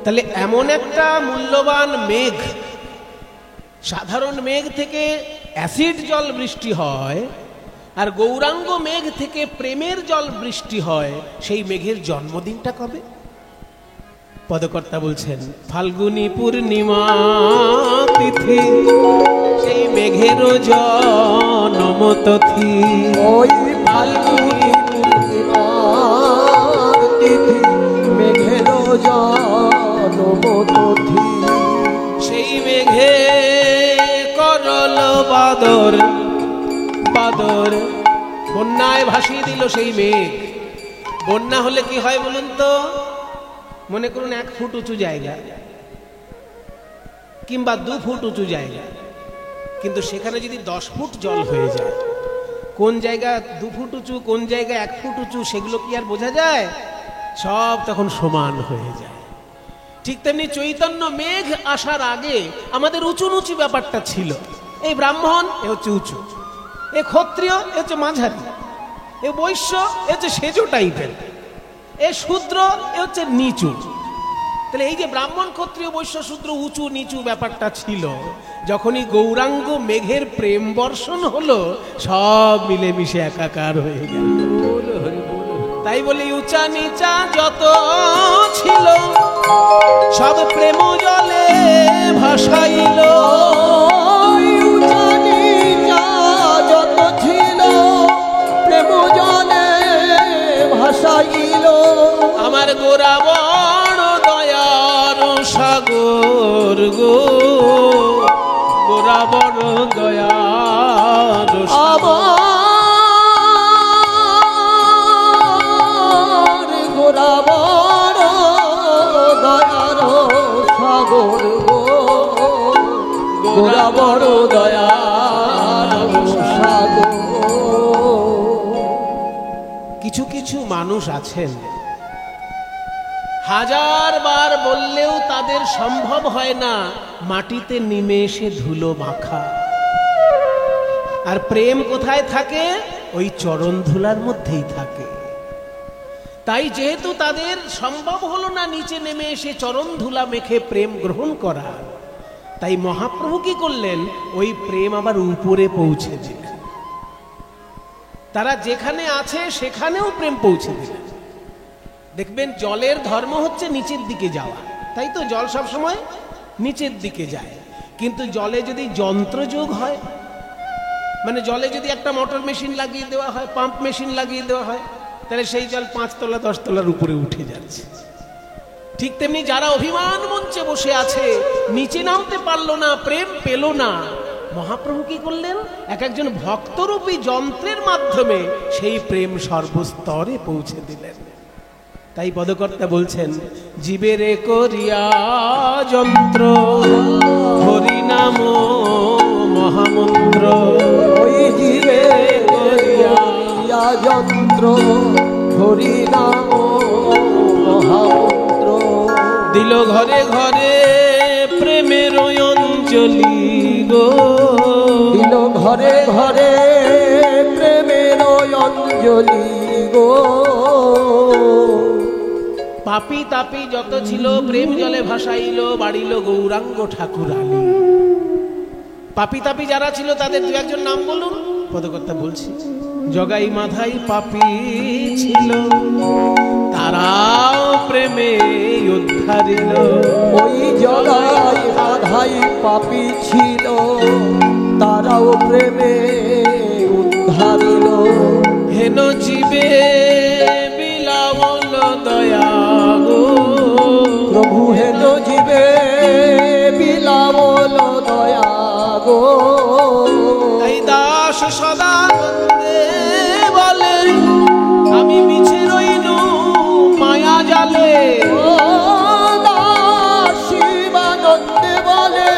তাহলে এমন একটা মূল্যবান মেঘ, সাধারণ মেঘ থেকে অ্যাসিড জল বৃষ্টি হয়, আর গৌরাঙ্গ মেঘ থেকে প্রেমের জল বৃষ্টি হয়। সেই মেঘের জন্মদিনটা কবে? পদকর্তা বলছেন ফাল্গুনী পূর্ণিমা তিথি, সেই মেঘের জন্ম তিথি, ওই ফাল্গুনী পূর্ণিমা তিথি, মেঘের জন্ম তিথি, সেই মেঘে করল বাদর, বাদর বন্যায় ভাসিয়ে দিল সেই মেঘ। বন্যা হলে কি হয় বলুন তো? মনে করুন 1 ফুট উঁচু জায়গা কিংবা 2 ফুট উঁচু জায়গা, কিন্তু সেখানে যদি 10 ফুট জল হয়ে যায়, কোন জায়গা 2 ফুট উঁচু, কোন জায়গা 1 ফুট উঁচু, সেগুলো কি আর বোঝা যায়? সব তখন সমান হয়ে যায়। ঠিক তেমনি চৈতন্য মেঘ আসার আগে আমাদের উঁচু উঁচু ব্যাপারটা ছিল। এই ব্রাহ্মণ এ হচ্ছে উঁচু, এ ক্ষত্রিয় এ হচ্ছে মাঝারি, এ বৈশ্য এ হচ্ছে সেজো টাইপের, এ শূদ্র এ হচ্ছে নিচু। তাহলে এই যে ব্রাহ্মণ ক্ষত্রিয় বৈশ্য শূদ্র উঁচু নিচু ব্যাপারটা ছিল, যখনই গৌরাঙ্গ মেঘের প্রেম বর্ষণ হলো, সব মিলেমিশে একাকার হয়ে গেল। তাই বলি উঁচা নিচা যত ছিল, সব প্রেম জলে ভাসাইল। উঁচা নিচা যত ছিল, প্রেম জলে ভাসাইল। আমার গোরা বড় দয়ার সাগর গো, গোরা বড় দয়ার আমার, গোরা বড় দয়ার সাগর গো, গোরা বড় দয়ার সাগর। কিছু কিছু মানুষ আছেন, 1000 বার বললেও তাদের সম্ভব হয় না মাটিতে নেমে এসে ধুলো মাখা। আর প্রেম কোথায় থাকে? ওই চরণ ধুলার মধ্যেই থাকে। তাই যেহেতু তাদের সম্ভব হলো না নিচে নেমে এসে চরণ ধুলা মেখে প্রেম গ্রহণ করা, তাই মহাপ্রভু কি করলেন? ওই প্রেম আবার উপরে পৌঁছে দিলেন। তারা যেখানে আছে সেখানেও প্রেম পৌঁছে দিলেন। দেখবেন জলের ধর্ম হচ্ছে নিচের দিকে যাওয়া, তাই তো জল সব সময় নিচের দিকে যায়। কিন্তু জলে যদি যন্ত্রযোগ হয়, মানে জলে যদি একটা মোটর মেশিন লাগিয়ে দেওয়া হয়, পাম্প মেশিন লাগিয়ে দেওয়া হয়, তাহলে সেই জল 5 তলা 10 তলার উপরে উঠে যাচ্ছে। ঠিক তেমনি যারা অভিমান মঞ্চে বসে আছে, নিচে নামতে পারলো না, প্রেম পেল না, মহাপ্রভু কি করলেন? একজন ভক্তরূপী যন্ত্রের মাধ্যমে সেই প্রেম সর্বস্তরে পৌঁছে দিলেন। তাই পদকর্তা বলছেন জীবেরে করিয়া যন্ত্র, হরি নাম মহামন্ত্র। ওই জীবেরে করিয়া যন্ত্র, হরি নাম মহামন্ত্র। দিল ঘরে ঘরে প্রেমের অঞ্জলি গো, দিল ঘরে ঘরে প্রেমের অঞ্জলি গো। পাপী তাপী যত ছিল প্রেম জলে ভাসাইল বাড়িল গৌরাঙ্গ ঠাকুরানী। পাপী তাপী যারা ছিল তাদের দু একজন নাম বলুন। পদকর্তা বলছি, জগাই মাধাই পাপী ছিল, তারাও প্রেমে উদ্ধারিল। ওই জগাই মাধাই পাপী ছিল, তারাও প্রেমে উদ্ধারিল। হেন জীবে বিলাবল দয়া গো, প্রভু হেন জীবে বিলাবল দয়া গো। এই দাস সদানন্দে বলে আমি মিছে রইনু মায়া জালে। ও দাস শিবানন্দে বলে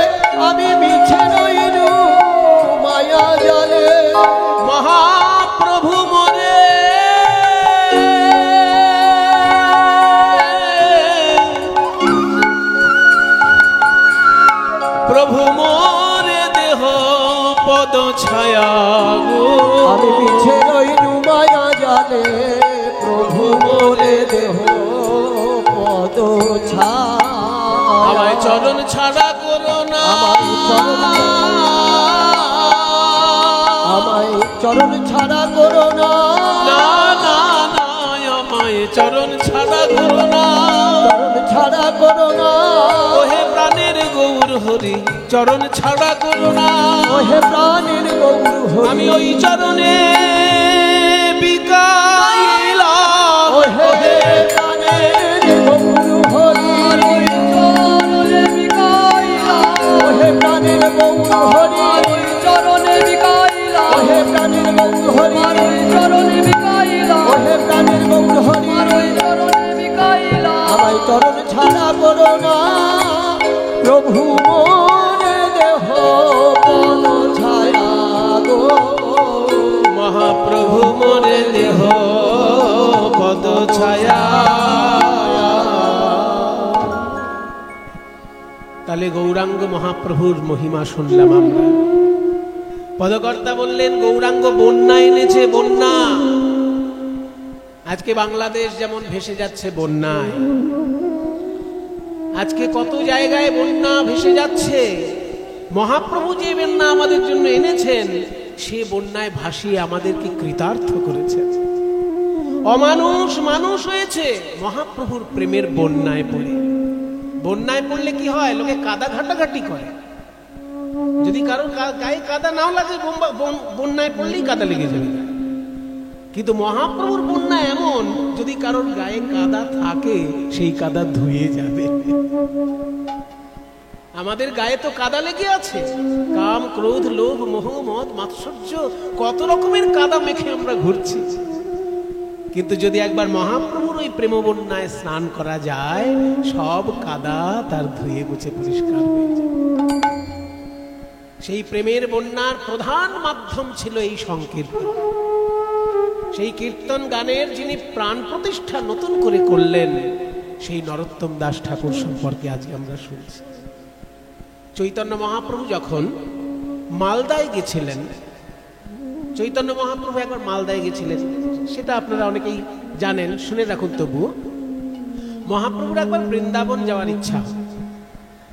আমি মিছে রইনু মায়া জালে। মহাপ্রভু মোরে প্রভু মোরে দেহ পদ ছায়া গো, আমি মিছে রইনু মায়া জালে। প্রভু মোরে দেহ পদ ছায়া। আমায় চরণ ছাড়া করো না, আমায় চরণ ছাড়া করো না। না না না, আমায় চরণ ছাড়া করো না, চরণ ছাড়া করো না। ওহে প্রাণের গৌর হরি চরণ ছাড়া করো না। ওহে প্রাণের গৌর হরি আমি ওই চরণে বিকাইলাম। ওহে প্রাণের গৌর হরি চরণে বিকাইলাম। ওহে প্রাণের গৌর হরি চরণে বিকাইলাম। ওহে প্রাণের গৌর হরি চরণে বিকাইলাম। ওহে প্রাণের গৌর হরি চরণে বিকাইলাম। আমায় চরণ ছাড়া করো না, প্রভু মোরে দেহ পদ ছায়া গো। মহাপ্রভু মোরে দেহ পদ ছায়া। তাহলে গৌরাঙ্গ মহাপ্রভুর মহিমা শুনলাম আমরা। পদকর্তা বললেন গৌরাঙ্গ বন্যা এনেছে, বন্যা। আজকে বাংলাদেশ যেমন ভেসে যাচ্ছে বন্যায়, আজকে কত জায়গায় বন্যা ভেসে যাচ্ছে। মহাপ্রভু যে বন্যা আমাদের জন্য এনেছেন, সে বন্যায় ভাসিয়ে আমাদেরকে কৃতার্থ করেছেন। অমানুষ মানুষ হয়েছে মহাপ্রভুর প্রেমের বন্যায় পড়ে। বন্যায় পড়লে কি হয়? লোকে কাদা ঘাটাঘাটি করে। যদি কারোর গায়ে কাদা নাও লাগে, বন্যায় পড়লেই কাদা লেগে যাবে। কিন্তু মহাপ্রভুর বন্যা এমন, যদি কারোর গায়ে কাদা থাকে সেই কাদা ধুয়ে যাবে। আমাদের গায়ে তো কাদা লেগে আছে, কাম ক্রোধ লোভ মোহ মদ মাৎসর্য, কত রকমের কাদা মেখে আমরা ঘুরছি। কিন্তু যদি একবার মহাপ্রভুর ওই প্রেম বন্যায় স্নান করা যায়, সব কাদা তার ধুয়ে মুছে পরিষ্কার হয়ে যায়। সেই প্রেমের বন্যার প্রধান মাধ্যম ছিল এই সংকীর্তন। সেই কীর্তন গানের যিনি প্রাণ প্রতিষ্ঠা নতুন করে করলেন, সেই নরোত্তম দাস ঠাকুর সম্পর্কে আজকে আমরা শুনছি। চৈতন্য মহাপ্রভু যখন মালদায় গেছিলেন, চৈতন্য মহাপ্রভু একবার মালদায় গেছিলেন, সেটা আপনারা অনেকেই জানেন, শুনে রাখুন। তবু মহাপ্রভুর একবার বৃন্দাবন যাওয়ার ইচ্ছা।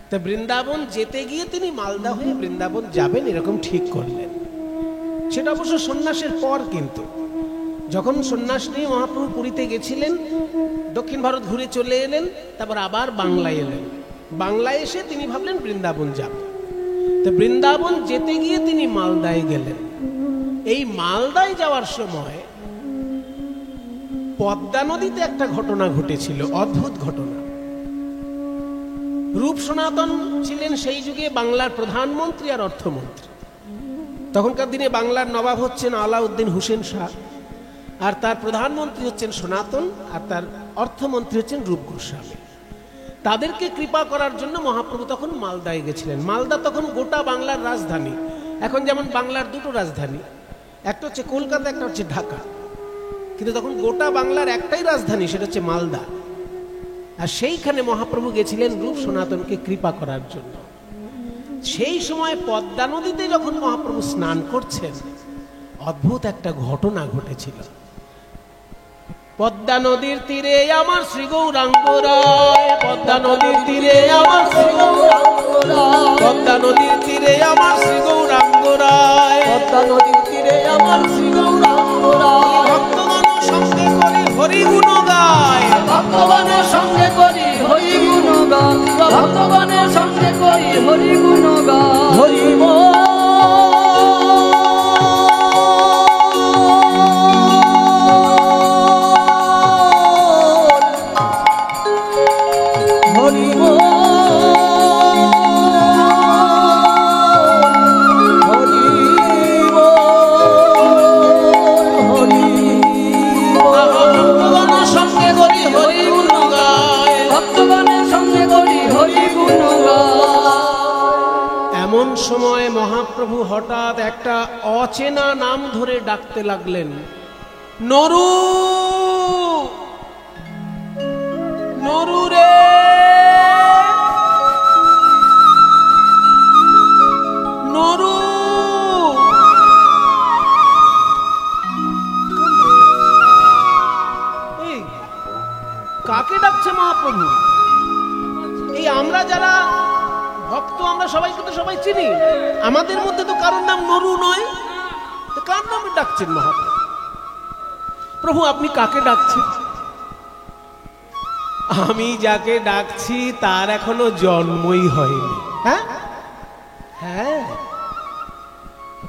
তা বৃন্দাবন যেতে গিয়ে তিনি মালদা হয়ে বৃন্দাবন যাবেন এরকম ঠিক করলেন। সেটা অবশ্য সন্ন্যাসের পর। কিন্তু যখন সন্ন্যাস নিয়ে মহাপ্রভু পুরীতে গেছিলেন, দক্ষিণ ভারত ঘুরে চলে এলেন, তারপর আবার বাংলায় এলেন। বাংলায় এসে তিনি ভাবলেন বৃন্দাবন যাবেন। তো বৃন্দাবন যেতে গিয়ে তিনি মালদায় গেলেন। এই মালদায় যাওয়ার সময় পদ্মা নদীতে একটা ঘটনা ঘটেছিল, অদ্ভুত ঘটনা। রূপ সনাতন ছিলেন সেই যুগে বাংলার প্রধানমন্ত্রী আর অর্থমন্ত্রী। তখনকার দিনে বাংলার নবাব হচ্ছেন আলাউদ্দিন হোসেন শাহ, আর তার প্রধানমন্ত্রী হচ্ছেন সনাতন, আর তার অর্থমন্ত্রী হচ্ছেন রূপ গোস্বামী। তাদেরকে কৃপা করার জন্য মহাপ্রভু তখন মালদায় গেছিলেন। মালদা তখন গোটা বাংলার রাজধানী। এখন যেমন বাংলার দুটো রাজধানী, একটা হচ্ছে কলকাতা, একটা হচ্ছে ঢাকা। কিন্তু তখন গোটা বাংলার একটাই রাজধানী, সেটা হচ্ছে মালদা। আর সেইখানে মহাপ্রভু গেছিলেন রূপ সনাতনকে কৃপা করার জন্য। সেই সময় পদ্মা নদীতে যখন মহাপ্রভু স্নান করছেন, অদ্ভুত একটা ঘটনা ঘটেছিল। পদ্মা নদীর তীরে আমার শ্রী গৌরাঙ্গ রায়, পদ্মা নদীর তীরে আমার শ্রী গৌরাঙ্গ রায়, পদ্মা নদীর তীরে আমার শ্রী গৌরাঙ্গ রায়, পদ্মা নদীর তীরে আমার শ্রী গৌরাঙ্গ রায়। ভক্তগণ সঙ্গে করি হরি গুণ গায়, ভক্তগণের সঙ্গে করি হরি গুণ গান, ভক্তগণের সঙ্গে করি হরি গুণ গান। হরি সময় মহাপ্রভু হঠাৎ একটা অচেনা নাম ধরে ডাকতে লাগলেন, নরু, নরু রে, নরু। এই কাকে ডাকছে মহাপ্রভু? এই আমরা যারা ভক্ত আমরা সবাইকে তো সবাই চিনি, আমাদের মধ্যে তো কারোর নাম নরু নয়, কার নামে ডাকছেন মহাপ্রভু? প্রভু আপনি কাকে ডাকছেন? আমি যাকে ডাকছি তার এখনো জন্মই হয়নি। হ্যাঁ হ্যাঁ,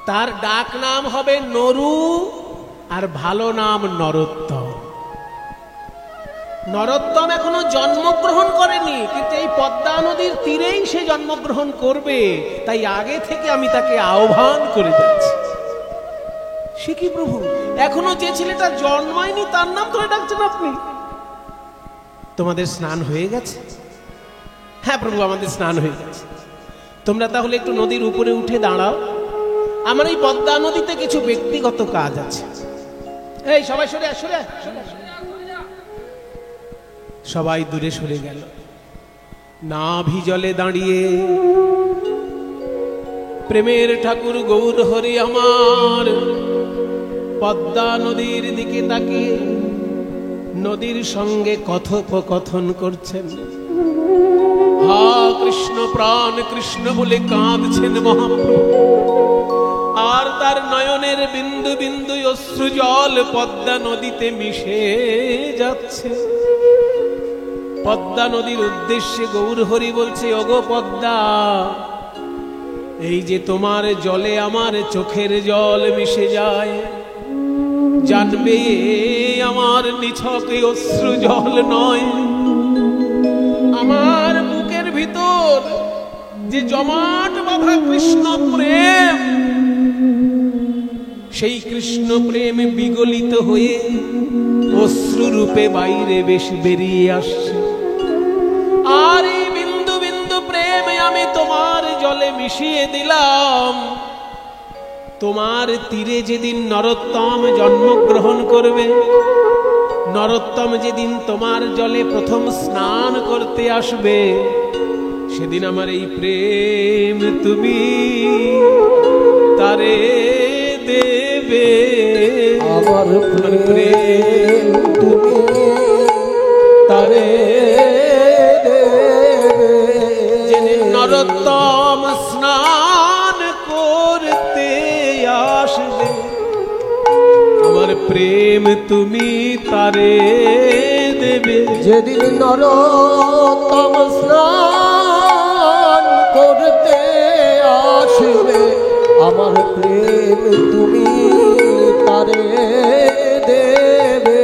তার ডাক নাম হবে নরু, আর ভালো নাম নরোত্তম। নরোত্তম এখনো জন্মগ্রহণ করেনি, কিন্তু এই পদ্মা নদীর তীরেই সে জন্মগ্রহণ করবে, তাই আগে থেকে আমি তাকে আহ্বান করে যাচ্ছি। সে কি প্রভু, এখনো যে ছেলেটা জন্মায়নি তার নাম ধরে ডাকছেন আপনি? তোমাদের স্নান হয়ে গেছে? হ্যাঁ প্রভু, আমাদের স্নান হয়ে গেছে। তোমরা তাহলে একটু নদীর উপরে উঠে দাঁড়াও, আমার এই পদ্মা নদীতে কিছু ব্যক্তিগত কাজ আছে। এই সবাই সরে আস, সরে আস। সবাই দূরে সরে গেল। নাভি জলে দাঁড়িয়ে প্রেমের ঠাকুর গৌর হরি আমার পদ্মা নদীর দিকে তাকিয়ে নদীর সঙ্গে কথোপকথন করছেন। হা কৃষ্ণ প্রাণ কৃষ্ণ বলে কাঁদছেন মহাপ্রভু, আর তার নয়নের বিন্দু বিন্দু অশ্রু জল পদ্মা নদীতে মিশে যাচ্ছে। পদ্মা নদীর উদ্দেশ্যে গৌর হরি বলছে, ওগো পদ্মা, এই যে তোমার জলে আমার চোখের জল মিশে যায়, জানবে আমার নিছক অশ্রু জল নয়, আমার বুকের ভিতর যে জমাট বাঁধা কৃষ্ণ প্রেম, সেই কৃষ্ণ প্রেম বিগলিত হয়ে অশ্রু রূপে বাইরে বেশ বেরিয়ে আসছে। আর এই বিন্দু বিন্দু প্রেম আমি তোমার জলে মিশিয়ে দিলাম। তোমার তীরে যেদিন নরোত্তম জন্মগ্রহণ করবে, নরোত্তম যেদিন তোমার জলে প্রথম স্নান করতে আসবে, সেদিন আমার এই প্রেম তুমি তারে দেবে। আমার প্রেম তুমি তারে নরোত্তম স্নান করতে আসবে, আমার প্রেম তুমি তারে দেবে। যেদিন নরোত্তম স্নান করতে আসবে, আমার প্রেম তুমি তারে দেবে।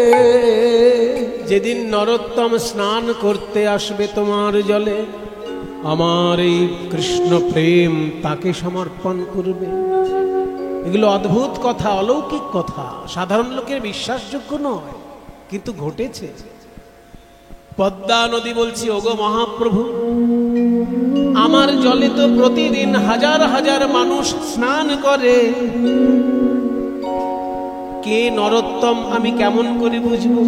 যেদিন নরোত্তম স্নান করতে আসবে তোমার জলে, আমার এই কৃষ্ণ প্রেম তাকে সমর্পণ করবে। এগুলো অদ্ভুত কথা, অলৌকিক কথা, সাধারণ লোকের বিশ্বাসযোগ্য নয়, কিন্তু ঘটেছে। পদ্মা নদী বলছি, ওগো মহাপ্রভু, আমার জলে তো প্রতিদিন হাজার হাজার মানুষ স্নান করে, কে নরোত্তম আমি কেমন করে বুঝবো?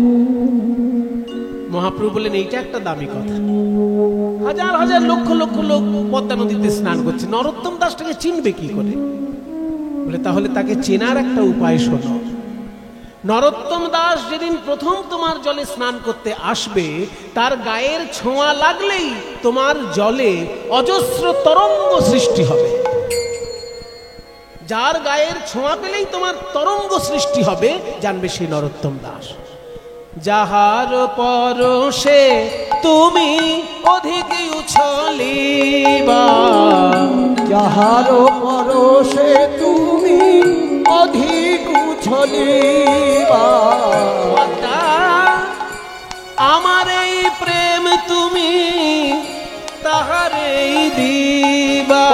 মহাপ্রভু বলেন, এইটা একটা দামি কথা। হাজার হাজার লক্ষ লক্ষ লোক পদ্মা নদীতে স্নান করছে, নরোত্তম দাসটাকে চিনবে কি করে? বলে তাহলে তাকে চেনার একটা উপায় শোনো। নরোত্তম দাস যেদিন প্রথম তোমার জলে স্নান করতে আসবে, তার গায়ের ছোঁয়া লাগলেই তোমার জলে অজস্র তরঙ্গ সৃষ্টি হবে। যার গায়ের ছোঁয়া পেলেই তোমার তরঙ্গ সৃষ্টি হবে, জানবে সেই নরোত্তম দাস। যাহার পরশে তুমি অধিক উছলিবা, যাহার পরশে তুমি অধিক উছলিবা, আমার এই প্রেম তুমি তাহারেই দিবা,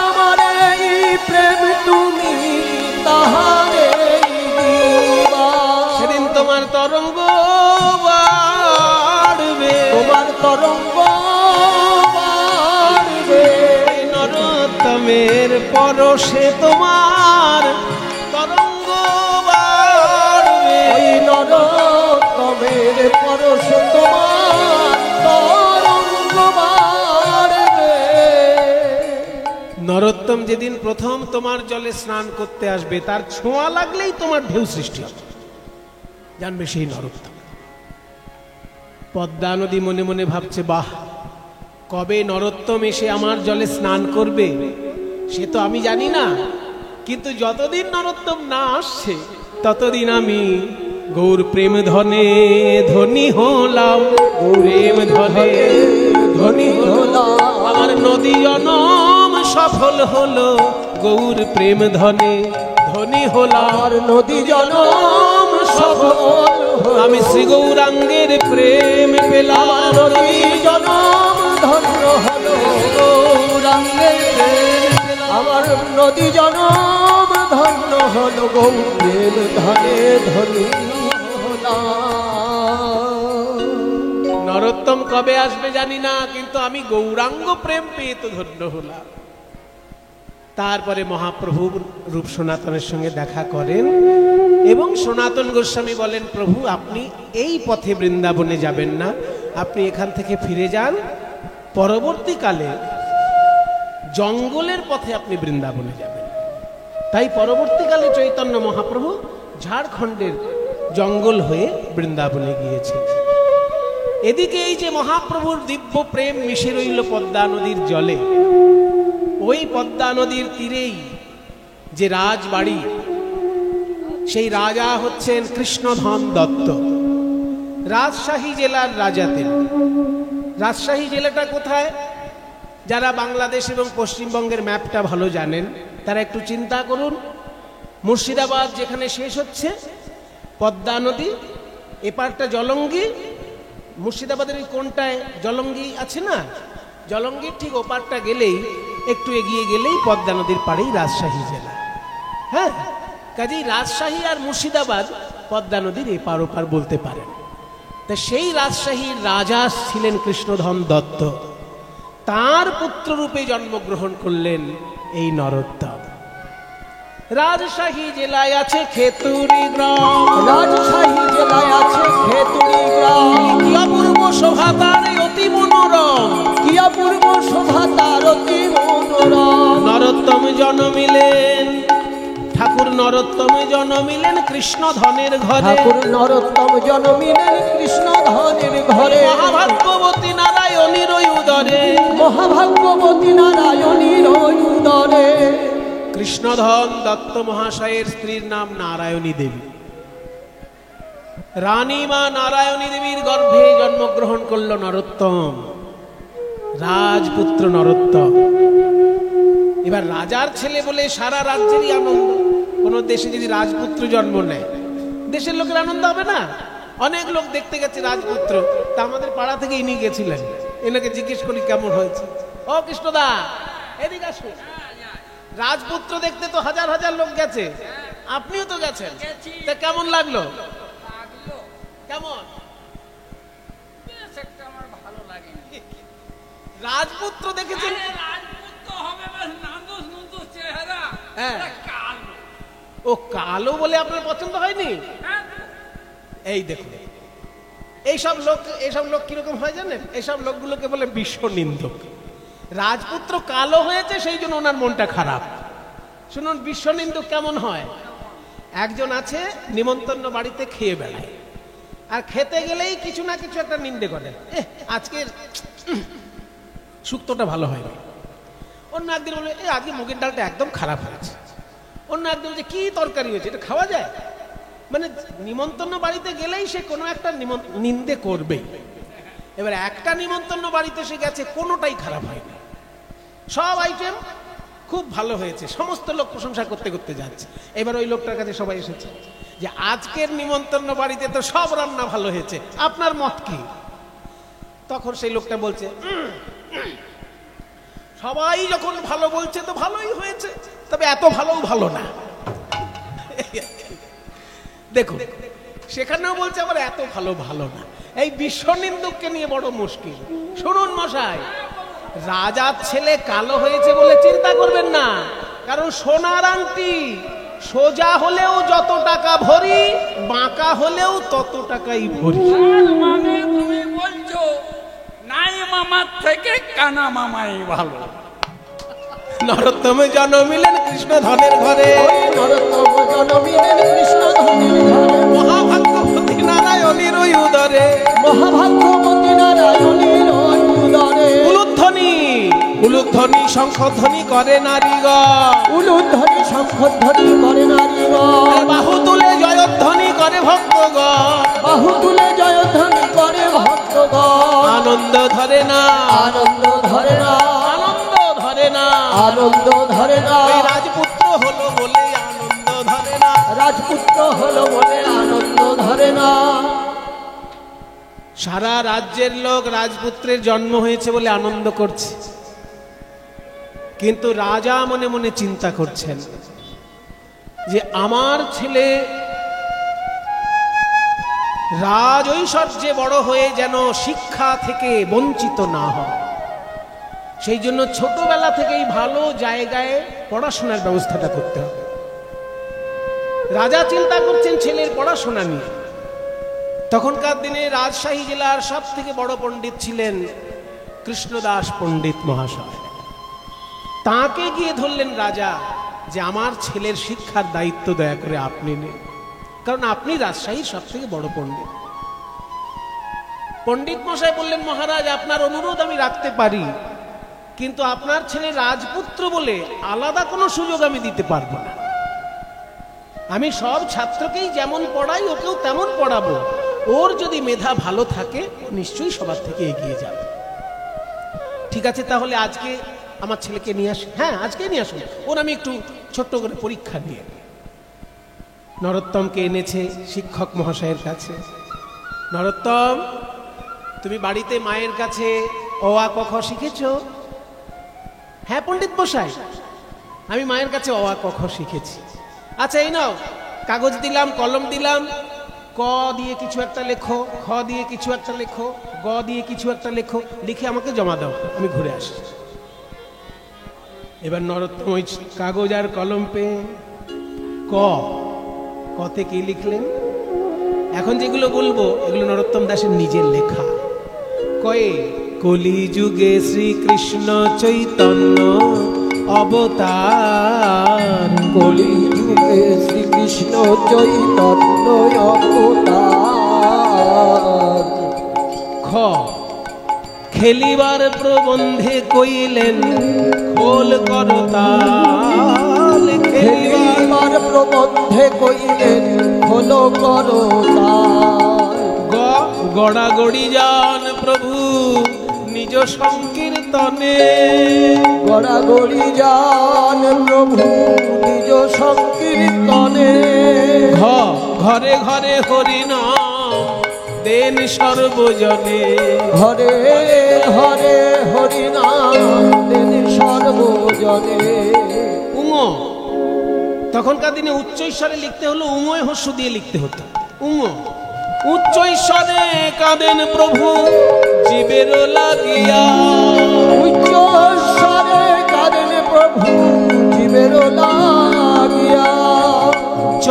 আমার এই প্রেম তুমি তাহারেই দিবা। সেদিন তোমার তরঙ্গ বাড়বে, তোমার তরঙ্গ বাড়বে, নরোত্তমের পরশে তোমার তরঙ্গ বাড়বে, নরোত্তমের পরশে তোমার তরঙ্গ বাড়বে। নরোত্তম যেদিন প্রথম তোমার জলে স্নান করতে আসবে, তার ছোঁয়া লাগলেই তোমার ঢেউ সৃষ্টি হবে, জানবে সেই নরোত্তম। পদ্মা নদী মনে মনে ভাবছে, বাহ, কবে নরোত্তম এসে আমার জলে স্নান করবে সে তো আমি জানি না, কিন্তু যতদিন নরোত্তম না আসছে ততদিন আমি গৌর প্রেম ধনে ধনী হলাম, প্রেম ধনে ধনী হলাম, আমার নদী জনম সফল হলো, গৌর প্রেম ধনে ধনী হলাম, নদী জনম সফল, আমি শ্রী গৌরাঙ্গের প্রেম পেলাম, নদী জনম ধন্য হলো, গৌরাঙ্গের প্রেম পেলাম, আমার নদী জনম ধন্য হলো, গৌর প্রেম ধনে ধনী হলাম। নরোত্তম কবে আসবে জানি না, কিন্তু আমি গৌরাঙ্গ প্রেম পেয়ে তো ধন্য হলাম। তারপরে মহাপ্রভু রূপ সনাতনের সঙ্গে দেখা করেন এবং সনাতন গোস্বামী বলেন, প্রভু আপনি এই পথে বৃন্দাবনে যাবেন না, আপনি এখান থেকে ফিরে যান, পরবর্তীকালে জঙ্গলের পথে আপনি বৃন্দাবনে যাবেন। তাই পরবর্তীকালে চৈতন্য মহাপ্রভু ঝাড়খণ্ডের জঙ্গল হয়ে বৃন্দাবনে গিয়েছেন। এদিকে এই যে মহাপ্রভুর দিব্য প্রেম মিশে রইল পদ্মা নদীর জলে, ওই পদ্মা নদীর তীরেই যে রাজবাড়ি, সেই রাজা হচ্ছেন কৃষ্ণধন দত্ত, রাজশাহী জেলার রাজা তিনি। রাজশাহী জেলাটা কোথায়? যারা বাংলাদেশ এবং পশ্চিমবঙ্গের ম্যাপটা ভালো জানেন তারা একটু চিন্তা করুন, মুর্শিদাবাদ যেখানে শেষ হচ্ছে পদ্মা নদী, এপারটা জলঙ্গি, মুর্শিদাবাদের ওই কোনটায় জলঙ্গি আছে না, জলঙ্গির ঠিক ওপারটা গেলেই, একটু এগিয়ে গেলেই পদ্মা নদীর পাড়েই রাজশাহী জেলা। হ্যাঁ, কাজেই রাজশাহী আর মুর্শিদাবাদ পদ্মা নদীর এপার ওপার বলতে পারেন। তা সেই রাজশাহীর রাজা ছিলেন কৃষ্ণধন দত্ত, তার পুত্ররূপে জন্মগ্রহণ করলেন এই নরোত্তম। রাজশাহী জেলায় আছে খেতুরি গ্রাম, রাজশাহী জেলায় আছে খেতুরি গ্রাম, কি অপূর্ব শোভা তার অতি মনোরম, কি অপূর্ব শোভা তার অতি মনোরম। নরোত্তম জন্মিলেন, ঠাকুর নরোত্তম জন্মিলেন কৃষ্ণধনের ঘরে, ঠাকুর নরোত্তম জন্মিলেন কৃষ্ণধনের ঘরে, মহাভাগ্যবতী নারায়ণীর উদরে, মহাভাগ্যবতী নারায়ণীর উদরে। কৃষ্ণধন দত্ত মহাশয়ের স্ত্রীর নাম নারায়ণী দেবী। রানী মা নারায়ণী দেবীর গর্ভে জন্মগ্রহণ করল নরোত্তম, রাজপুত্র নরোত্তম। এবার রাজার ছেলে বলে সারা রাজ্যেরই আনন্দ। কোন দেশে যদি রাজপুত্র জন্ম নেয়, দেশের লোকের আনন্দ হবে না? অনেক লোক দেখতে গেছে রাজপুত্র, তা আমাদের পাড়া থেকে ইনি গেছিলেন, এনাকে জিজ্ঞেস করি কেমন হয়েছে। ও কৃষ্ণদা এদিকে আসুন, রাজপুত্র দেখতে তো হাজার হাজার লোক গেছে, আপনিও তো গেছেন, তা কেমন লাগলো? কেমন? রাজপুত্র দেখেছেন? ও কালো বলে আপনার পছন্দ হয়নি? এই দেখুন, এইসব লোক কিরকম হয় জানেন? এইসব লোকগুলোকে বলে বিশ্ব নিন্দক। রাজপুত্র কালো হয়েছে সেই জন্য ওনার মনটা খারাপ। শুনুন বিশ্ব নিন্দক কেমন হয়। একজন আছে নিমন্ত্রণ বাড়িতে খেয়ে বেড়ায়, আর খেতে গেলেই কিছু না কিছু একটা নিন্দে করে, আজকের শুক্তোটা ভালো হয়নি। অন্য একদিন বলে আজকে মুগের ডালটা একদম খারাপ হয়েছে। অন্য একদিন বলছে কি তরকারি হয়েছে, এটা খাওয়া যায়? মানে নিমন্ত্রণ বাড়িতে গেলেই সে কোনো একটা নিন্দে করবে। এবার একটা নিমন্ত্রণ বাড়িতে সে গেছে, কোনোটাই খারাপ হয়নি, সব আইটেম খুব ভালো হয়েছে, সমস্ত লোক প্রশংসা করতে করতে যাচ্ছে। এবার ওই লোকটার কাছে সবাই এসেছে যে আজকের নিমন্ত্রণ বাড়িতে তো সব রান্না ভালো হয়েছে, আপনার মত কি? তখন সেই লোকটা বলছে সবাই যখন ভালো বলছে তো ভালোই হয়েছে, তবে এত ভালোও ভালো না। দেখুন সেখানেও বলছে আবার এত ভালো ভালো না। এই বিশ্ব নিন্দুককে নিয়ে বড় মুশকিল। শুনুন মশাই, রাজার ছেলে কালো হয়েছে বলে চিন্তা করবেন না, কারণ সোনার আংটি সোজা হলেও যত টাকা ভরি, বাঁকা হলেও তত টাকাই ভরি। মানে তুমি বলছো নাই মামার থেকে কানা মামাই ভালো। নরোত্তম জন্মিলেন কৃষ্ণ ধনের ঘরে, নরোত্তম জন্মিলেন কৃষ্ণ ধনের ঘরে, মহাভাগ্যবতী নারায়ণীর ওই উদরে, মহাভাগ্যবতী নারায়ণীর ওই উদরে। উলুধ্বনি উলুধ্বনি শঙ্খধ্বনি করে নারীগণ, উলুধ্বনি শঙ্খধ্বনি করে নারীগণ, বাহু তুলে জয়ধ্বনি করে ভক্তগণ, বাহু তুলে জয়ধ্বনি করে ভক্তগণ। আনন্দ ধরে না, আনন্দ ধরে না, আনন্দ ধরে না, আনন্দ ধরে না। ওই রাজপুত্র হলো বলে আনন্দ ধরে না, রাজপুত্র হলো বলে আনন্দ ধরে না। সারা রাজ্যের লোক রাজপুত্রের জন্ম হয়েছে বলে আনন্দ করছে, কিন্তু রাজা মনে মনে চিন্তা করছেন যে আমার ছেলে রাজ ঐশ্বর্যে বড় হয়ে যেন শিক্ষা থেকে বঞ্চিত না হয়, সেই জন্য ছোটবেলা থেকেই ভালো জায়গায় পড়াশোনার ব্যবস্থাটা করতে হবে। রাজা চিন্তা করছেন ছেলের পড়াশোনা নিয়ে। তখনকার দিনে রাজশাহী জেলার সব থেকে বড় পণ্ডিত ছিলেন কৃষ্ণদাস পণ্ডিত মহাশয়। তাকে গিয়ে ধরলেন রাজা যে আমার ছেলের শিক্ষার দায়িত্ব দয়া করে আপনি নেন, কারণ আপনি রাজশাহীর সব থেকে বড় পণ্ডিত। পণ্ডিত মশাই বললেন মহারাজ আপনার অনুরোধ আমি রাখতে পারি, কিন্তু আপনার ছেলে রাজপুত্র বলে আলাদা কোনো সুযোগ আমি দিতে পারবো না। আমি সব ছাত্রকেই যেমন পড়াই ওকেও তেমন পড়াবো, ওর যদি মেধা ভালো থাকে ও নিশ্চয়ই সবার থেকে এগিয়ে যাবে। ঠিক আছে তাহলে আজকে আমার ছেলেকে নিয়ে আসুন। হ্যাঁ আজকে নিয়ে আসুন, ওর আমি একটু ছোট্ট করে পরীক্ষা দিয়ে। নরোত্তমকে এনেছে শিক্ষক মহাশয়ের কাছে। নরোত্তম তুমি বাড়িতে মায়ের কাছে অ আ ক খ শিখেছো? হ্যাঁ পণ্ডিত মশাই আমি মায়ের কাছে অ আ ক খ শিখেছি। আচ্ছা এই নাও কাগজ দিলাম, কলম দিলাম, ক দিয়ে কিছু একটা লেখো, খ দিয়ে কিছু একটা লেখো, গ দিয়ে কিছু একটা লেখো, লিখে আমাকে জমা দাও, আমি ঘুরে আসি। এবার নরোত্তম ওই কাগজ আর কলম পেয়ে কতে কি লিখলেন? এখন যেগুলো বলবো এগুলো নরোত্তম দাসের নিজের লেখা। কয়ে কলিযুগে শ্রীকৃষ্ণ চৈতন্য অবতার, কলিযুগে শ্রীকৃষ্ণ চৈতন্য অবতার। খ খেলিবার প্রবন্ধে কইলেন খোল করতাল, খেলিবার প্রবন্ধে কইলেন খোল করতাল। গ গড়াগড়ি যান প্রভু নিজ সংকীর্তনে, গড়াগড়ি যান প্রভু নিজ সংকীর্তনে। ঘ ঘরে ঘরে হরিনাম দেন সর্বজনে, ঘরে ঘরে হরিনাম দেন সর্বজনে। উঙ তখনকার দিনে উচ্চ ঈশ্বরে লিখতে হলো উঙয় হস্য দিয়ে লিখতে হতো। উঙ উচ্চ ঈশ্বরে কাঁদেন প্রভু জীবের লাগিয়া, উচ্চ ঈশ্বরে কাঁদেন প্রভু জীবের লাগিয়া। চ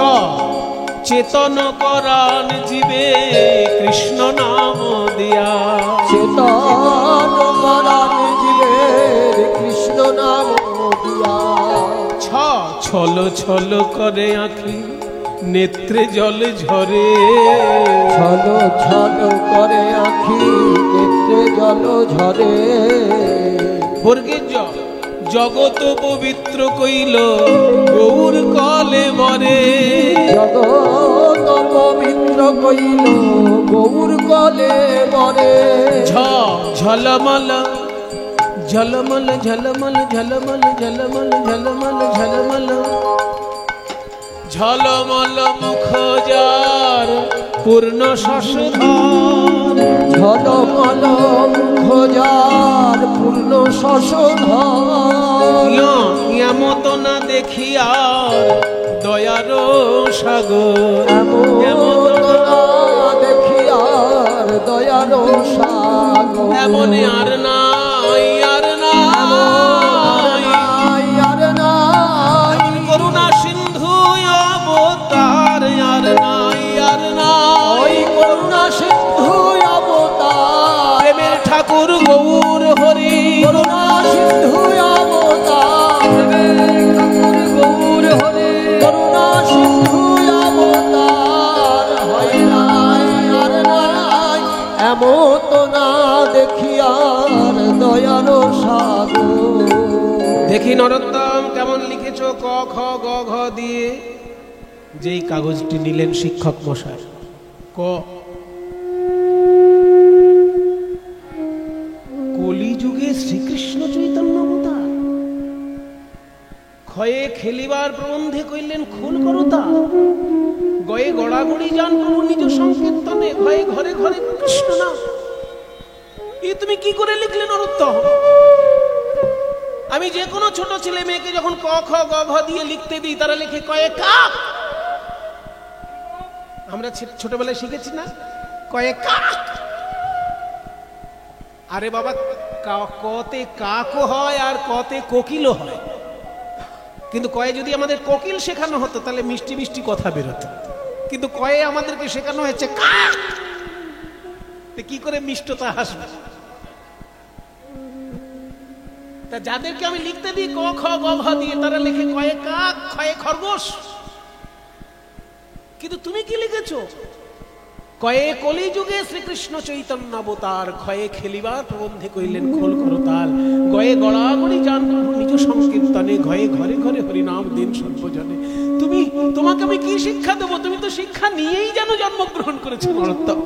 চেতন করান জীবে কৃষ্ণ নাম দিয়া, চেতন করান জীবের কৃষ্ণ নাম দিয়া। ছ ছল ছল করে আঁখি নেত্রে জল ঝরে, ছলো ছলো করে আখি নেত্রে জল ঝরে। বর্গের জ, জগত পবিত্র কইল গৌর কলে বরে, জগৎ পবিত্র কইল গৌর কলে বরে। ঝ, ঝলমল ঝলমল ঝলমল ঝলমল ঝলমল ঝলমল ঝলমল, ঝলমল মুখ যার পূর্ণ শশধর, ঝলমল মুখ যার পূর্ণ শশধর। এমত না দেখি আর দয়ার সাগর, এমন না দেখি আর দয়ার সাগর। এমন আর নাই আর নাই আর নাই করুণা সিন্ধু অবতার, আর নাই আর নাই করুণা সিন্ধু অবতার। প্রেমের ঠাকুর গৌর হরি, করুণা সিন্ধু অবতার। গৌর হরে করুণা সিন্ধু অবতার। হয় নাই আর নাই এমত না দেখি আর দয়ার সাগর। দেখি নরোত্তম কেমন লিখেছ ক খ গ ঘ দিয়ে। যেই কাগজটি নিলেন শিক্ষক মশাই, ক, কলিযুগে শ্রীকৃষ্ণ চৈতন্য অবতার। ক্ষয়ে খেলিবার প্রবন্ধে কইলেন খুল করতা, গয়ে গড়াগড়ি যান প্রভু নিজ সংকীর্তনে, ভয়ে ঘরে ঘরে কৃষ্ণ নাম। এ তুমি কি করে লিখলে নরোত্তম? আমি যে কোনো ছোট ছেলে মেয়েকে যখন ক খ গ ঘ দিয়ে লিখতে দিই, তারা লিখে কয়ে কাক। আমরা ছোটবেলায় শিখেছি না কয়ে কাক। আরে বাবা, কতে কাকও হয় আর কতে কোকিলও হয়, কিন্তু কয়ে যদি আমাদের কোকিল শেখানো হতো তাহলে মিষ্টি মিষ্টি কথা বেরোতো, কিন্তু কয়ে আমাদেরকে শেখানো হয়েছে কাক। কি করে মিষ্টতা আসবে? তা যাদেরকে আমি লিখতে দিই ক খ গ ঘ দিয়ে, তারা লিখে কয়ে কাক, ক্ষয়ে খরগোশ। কিন্তু তুমি কি লিখেছো? কয়ে কলিযুগে শ্রীকৃষ্ণ চৈতন্য অবতার, ক্ষয়ে খেলিবার প্রবন্ধে কইলেন খোল করতাল, গয়ে গড়াগড়ি যান প্রভু নিজ সংকীর্তনে, ঘয়ে ঘরে ঘরে হরিনাম দিন সর্বজনে। তোমাকে আমি কি শিক্ষা দেবো? তুমি তো শিক্ষা নিয়েই যেন জন্মগ্রহণ করেছো নরোত্তম।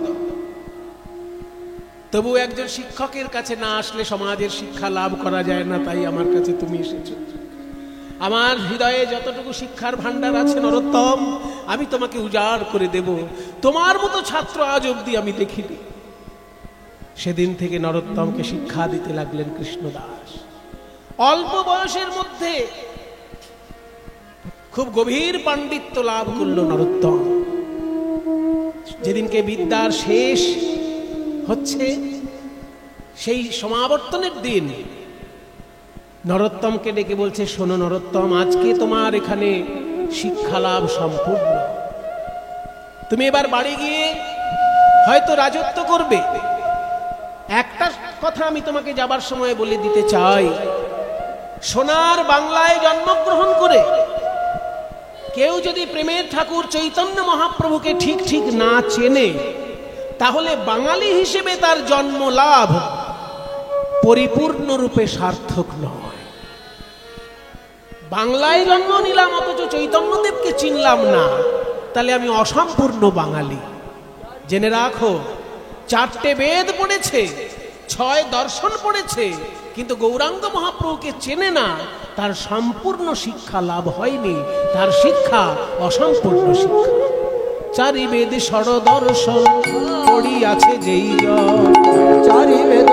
তবু একজন শিক্ষকের কাছে না আসলে সমাজের শিক্ষা লাভ করা যায় না, তাই আমার কাছে তুমি এসেছো। আমার হৃদয়ে যতটুকু শিক্ষার ভান্ডার আছে নরোত্তম, আমি তোমাকে উজাড় করে দেব। তোমার মতো ছাত্র আজ অব্দি আমি দেখিনি। সেদিন থেকে নরোত্তমকে শিক্ষা দিতে লাগলেন কৃষ্ণদাস। অল্প বয়সের মধ্যে খুব গভীর পাণ্ডিত্য লাভ করল নরোত্তম। যেদিনকে বিদ্যার শেষ হচ্ছে, সেই সমাবর্তনের দিন নরোত্তমকে ডেকে বলছে, শোনো নরোত্তম, আজকে তোমার এখানে শিক্ষা লাভ সম্পূর্ণ। তুমি এবার বাড়ি গিয়ে হয়তো রাজত্ব করবে। একটা কথা আমি তোমাকে যাবার সময় বলে দিতে চাই, সোনার বাংলায় জন্মগ্রহণ করে কেউ যদি প্রেমের ঠাকুর চৈতন্য মহাপ্রভুকে ঠিক ঠিক না চেনে, তাহলে বাঙালি হিসেবে তার জন্ম লাভ পরিপূর্ণরূপে সার্থক নয়। বাংলায় জন্ম নিলাম অথচ চৈতন্যদেবকে চিনলাম না, তাহলে আমি অসম্পূর্ণ বাঙালি। জেনে রাখো, 4টে বেদ পড়েছে, 6 দর্শন পড়েছে, কিন্তু গৌরাঙ্গ মহাপ্রভুকে চেনে না, তার সম্পূর্ণ শিক্ষা লাভ হয়নি, তার শিক্ষা অসম্পূর্ণ শিক্ষা। 4 বেদ ষড় দর্শন পড়িয়াছে যেই জন, 4 বেদ